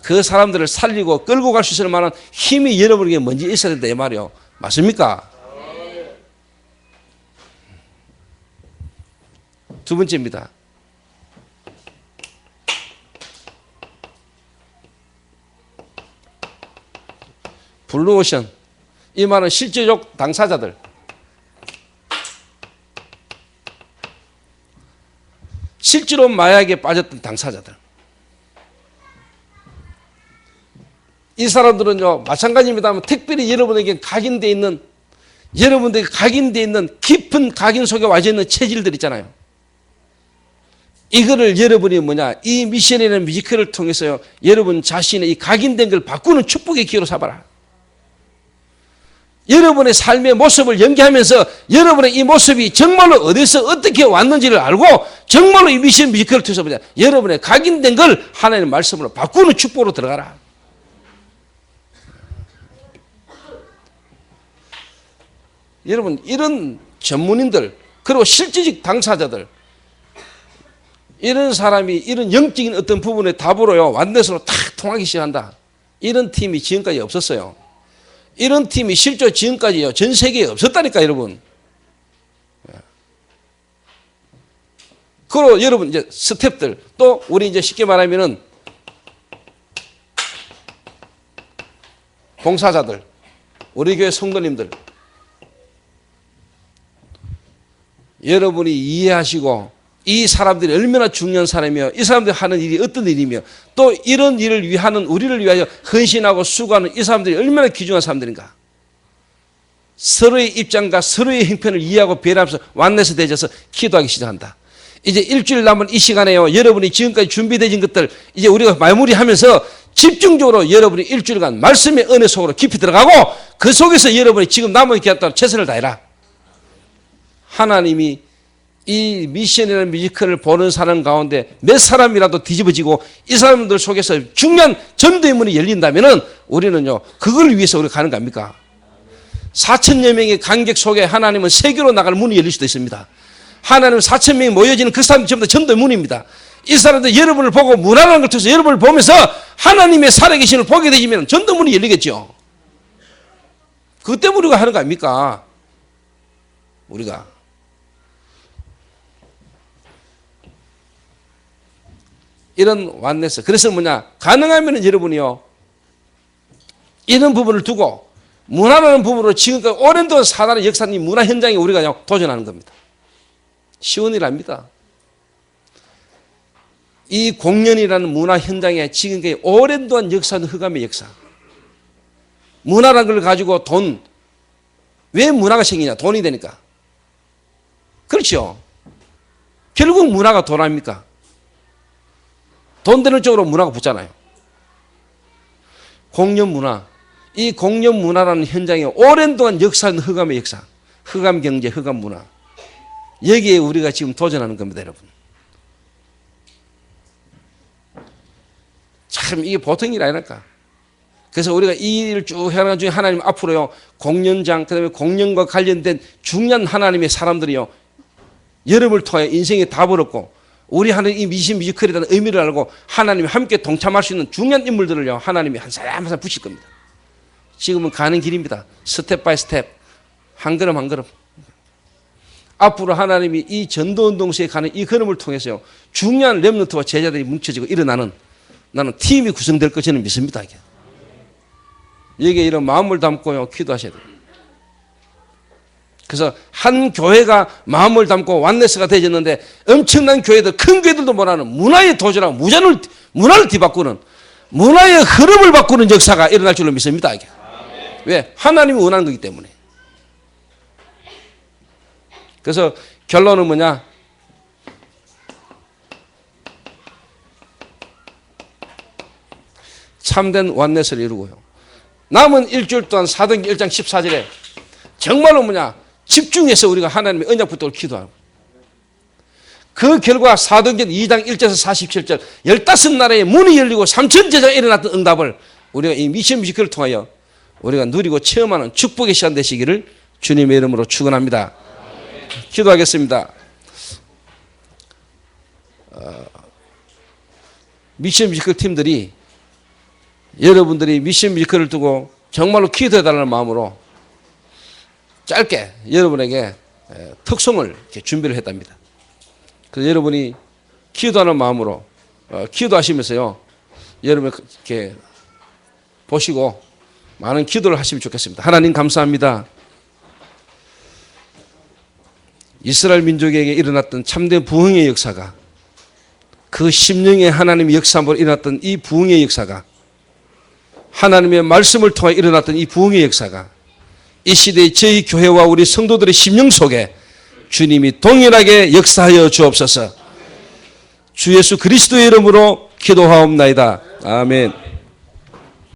그 사람들을 살리고 끌고 갈 수 있을 만한 힘이 여러분에게 먼저 있어야 된다 이 말이요. 맞습니까? 두 번째입니다. 블루오션. 이 말은 실제적 당사자들. 실제로 마약에 빠졌던 당사자들. 이 사람들은요, 마찬가지입니다만 특별히 여러분에게 각인되어 있는, 여러분들에게 각인되어 있는 깊은 각인 속에 와져 있는 체질들 있잖아요. 이거를 여러분이 이 미션이라는 뮤지컬을 통해서요, 여러분 자신의 이 각인된 걸 바꾸는 축복의 기회로 삼아라. 여러분의 삶의 모습을 연기하면서 여러분의 이 모습이 정말로 어디서 어떻게 왔는지를 알고 정말로 이 미션 뮤지컬을 통해서 여러분의 각인된 걸 하나님의 말씀으로 바꾸는 축복으로 들어가라. 여러분, 이런 전문인들, 그리고 실질적 당사자들, 이런 사람이 이런 영적인 어떤 부분의 답으로요, 완넷으로 탁 통하기 시작한다. 이런 팀이 지금까지 없었어요. 이런 팀이 실제 지금까지요, 전 세계에 없었다니까, 여러분. 그리고 여러분, 이제 스텝들, 또 우리 이제 쉽게 말하면은 봉사자들, 우리 교회 성도님들, 여러분이 이해하시고 이 사람들이 얼마나 중요한 사람이며 이 사람들이 하는 일이 어떤 일이며 또 이런 일을 위하는 우리를 위하여 헌신하고 수고하는 이 사람들이 얼마나 귀중한 사람들인가. 서로의 입장과 서로의 형편을 이해하고 배려하면서 완넷에 대해서 기도하기 시작한다. 이제 일주일 남은 이 시간에요, 여러분이 지금까지 준비되신 것들 이제 우리가 마무리하면서 집중적으로 여러분이 일주일간 말씀의 은혜 속으로 깊이 들어가고 그 속에서 여러분이 지금 남은 기간 동안 최선을 다해라. 하나님이 이 미션이라는 뮤지컬을 보는 사람 가운데 몇 사람이라도 뒤집어지고 이 사람들 속에서 중요한 전도의 문이 열린다면은 우리는요, 그걸 위해서 우리가 가는 거 아닙니까? 4천여 명의 관객 속에 하나님은 세계로 나갈 문이 열릴 수도 있습니다. 하나님은 4천 명이 모여지는 그 사람이 전부 다 전도의 문입니다. 이 사람들 여러분을 보고 문화라는 걸 통해서 여러분을 보면서 하나님의 살아계심을 보게 되시면 전도 문이 열리겠죠. 그것 때문에 우리가 하는 거 아닙니까? 우리가. 이런 완넷스. 그래서 가능하면 여러분이요, 이런 부분을 두고 문화라는 부분으로 지금까지 오랜 동안 사단의 역사님 문화 현장에 우리가 도전하는 겁니다. 쉬운 일 아닙니다. 이 공연이라는 문화 현장에 지금까지 오랜 동안 역사는 흑암의 역사. 문화라는 걸 가지고 왜 문화가 생기냐? 돈이 되니까. 그렇죠. 결국 문화가 돈 아닙니까? 돈 되는 쪽으로 문화가 붙잖아요. 공연 문화. 이 공연 문화라는 현장에 오랜 동안 역사는 흑암의 역사. 흑암 경제, 흑암 문화. 여기에 우리가 지금 도전하는 겁니다, 여러분. 참 이게 보통 일 아니랄까. 그래서 우리가 이 일을 쭉 해나가는 중에 하나님 앞으로요, 공연장, 그 다음에 공연과 관련된 중요한 하나님의 사람들이요, 여러분을 통해 인생의 답을 얻고 우리 하나님 이 미신 뮤지컬이라는 의미를 알고 하나님이 함께 동참할 수 있는 중요한 인물들을요, 하나님이 한 사람 한 사람 붙일 겁니다. 지금은 가는 길입니다. 스텝 바이 스텝, 한 걸음 한 걸음. 앞으로 하나님이 이 전도운동소에 가는 이 걸음을 통해서요, 중요한 렘넌트와 제자들이 뭉쳐지고 일어나는, 나는 팀이 구성될 것 저는 믿습니다. 여기에 이런 마음을 담고요, 기도하셔야 돼요. 그래서 한 교회가 마음을 담고 완네스가 되어졌는데 엄청난 교회들, 큰 교회들도 뭐라는 문화에 도전하고 문화를 뒤바꾸는, 문화의 흐름을 바꾸는 역사가 일어날 줄로 믿습니다. 이게. 왜? 하나님이 원하는 거기 때문에. 그래서 결론은 뭐냐? 참된 완네스를 이루고요. 남은 일주일 동안 사도행전 1장 14절에 정말로 집중해서 우리가 하나님의 언약 붙들고 기도하고 그 결과 사도행전 2장 1절에서 47절 15나라의 문이 열리고 3천 제자가 일어났던 응답을 우리가 이 미션 뮤지컬을 통하여 우리가 누리고 체험하는 축복의 시간 되시기를 주님의 이름으로 축원합니다. 기도하겠습니다. 미션 뮤지컬 팀들이 여러분들이 미션 뮤지컬을 두고 정말로 기도해달라는 마음으로 짧게 여러분에게 특송을 이렇게 준비를 했답니다. 그래서 여러분이 기도하는 마음으로 기도하시면서요, 여러분 이렇게 보시고 많은 기도를 하시면 좋겠습니다. 하나님 감사합니다. 이스라엘 민족에게 일어났던 참된 부흥의 역사가, 그 심령의 하나님의 역사로 일어났던 이 부흥의 역사가, 하나님의 말씀을 통해 일어났던 이 부흥의 역사가 이 시대의 저희 교회와 우리 성도들의 심령 속에 주님이 동일하게 역사하여 주옵소서. 주 예수 그리스도의 이름으로 기도하옵나이다. 아멘.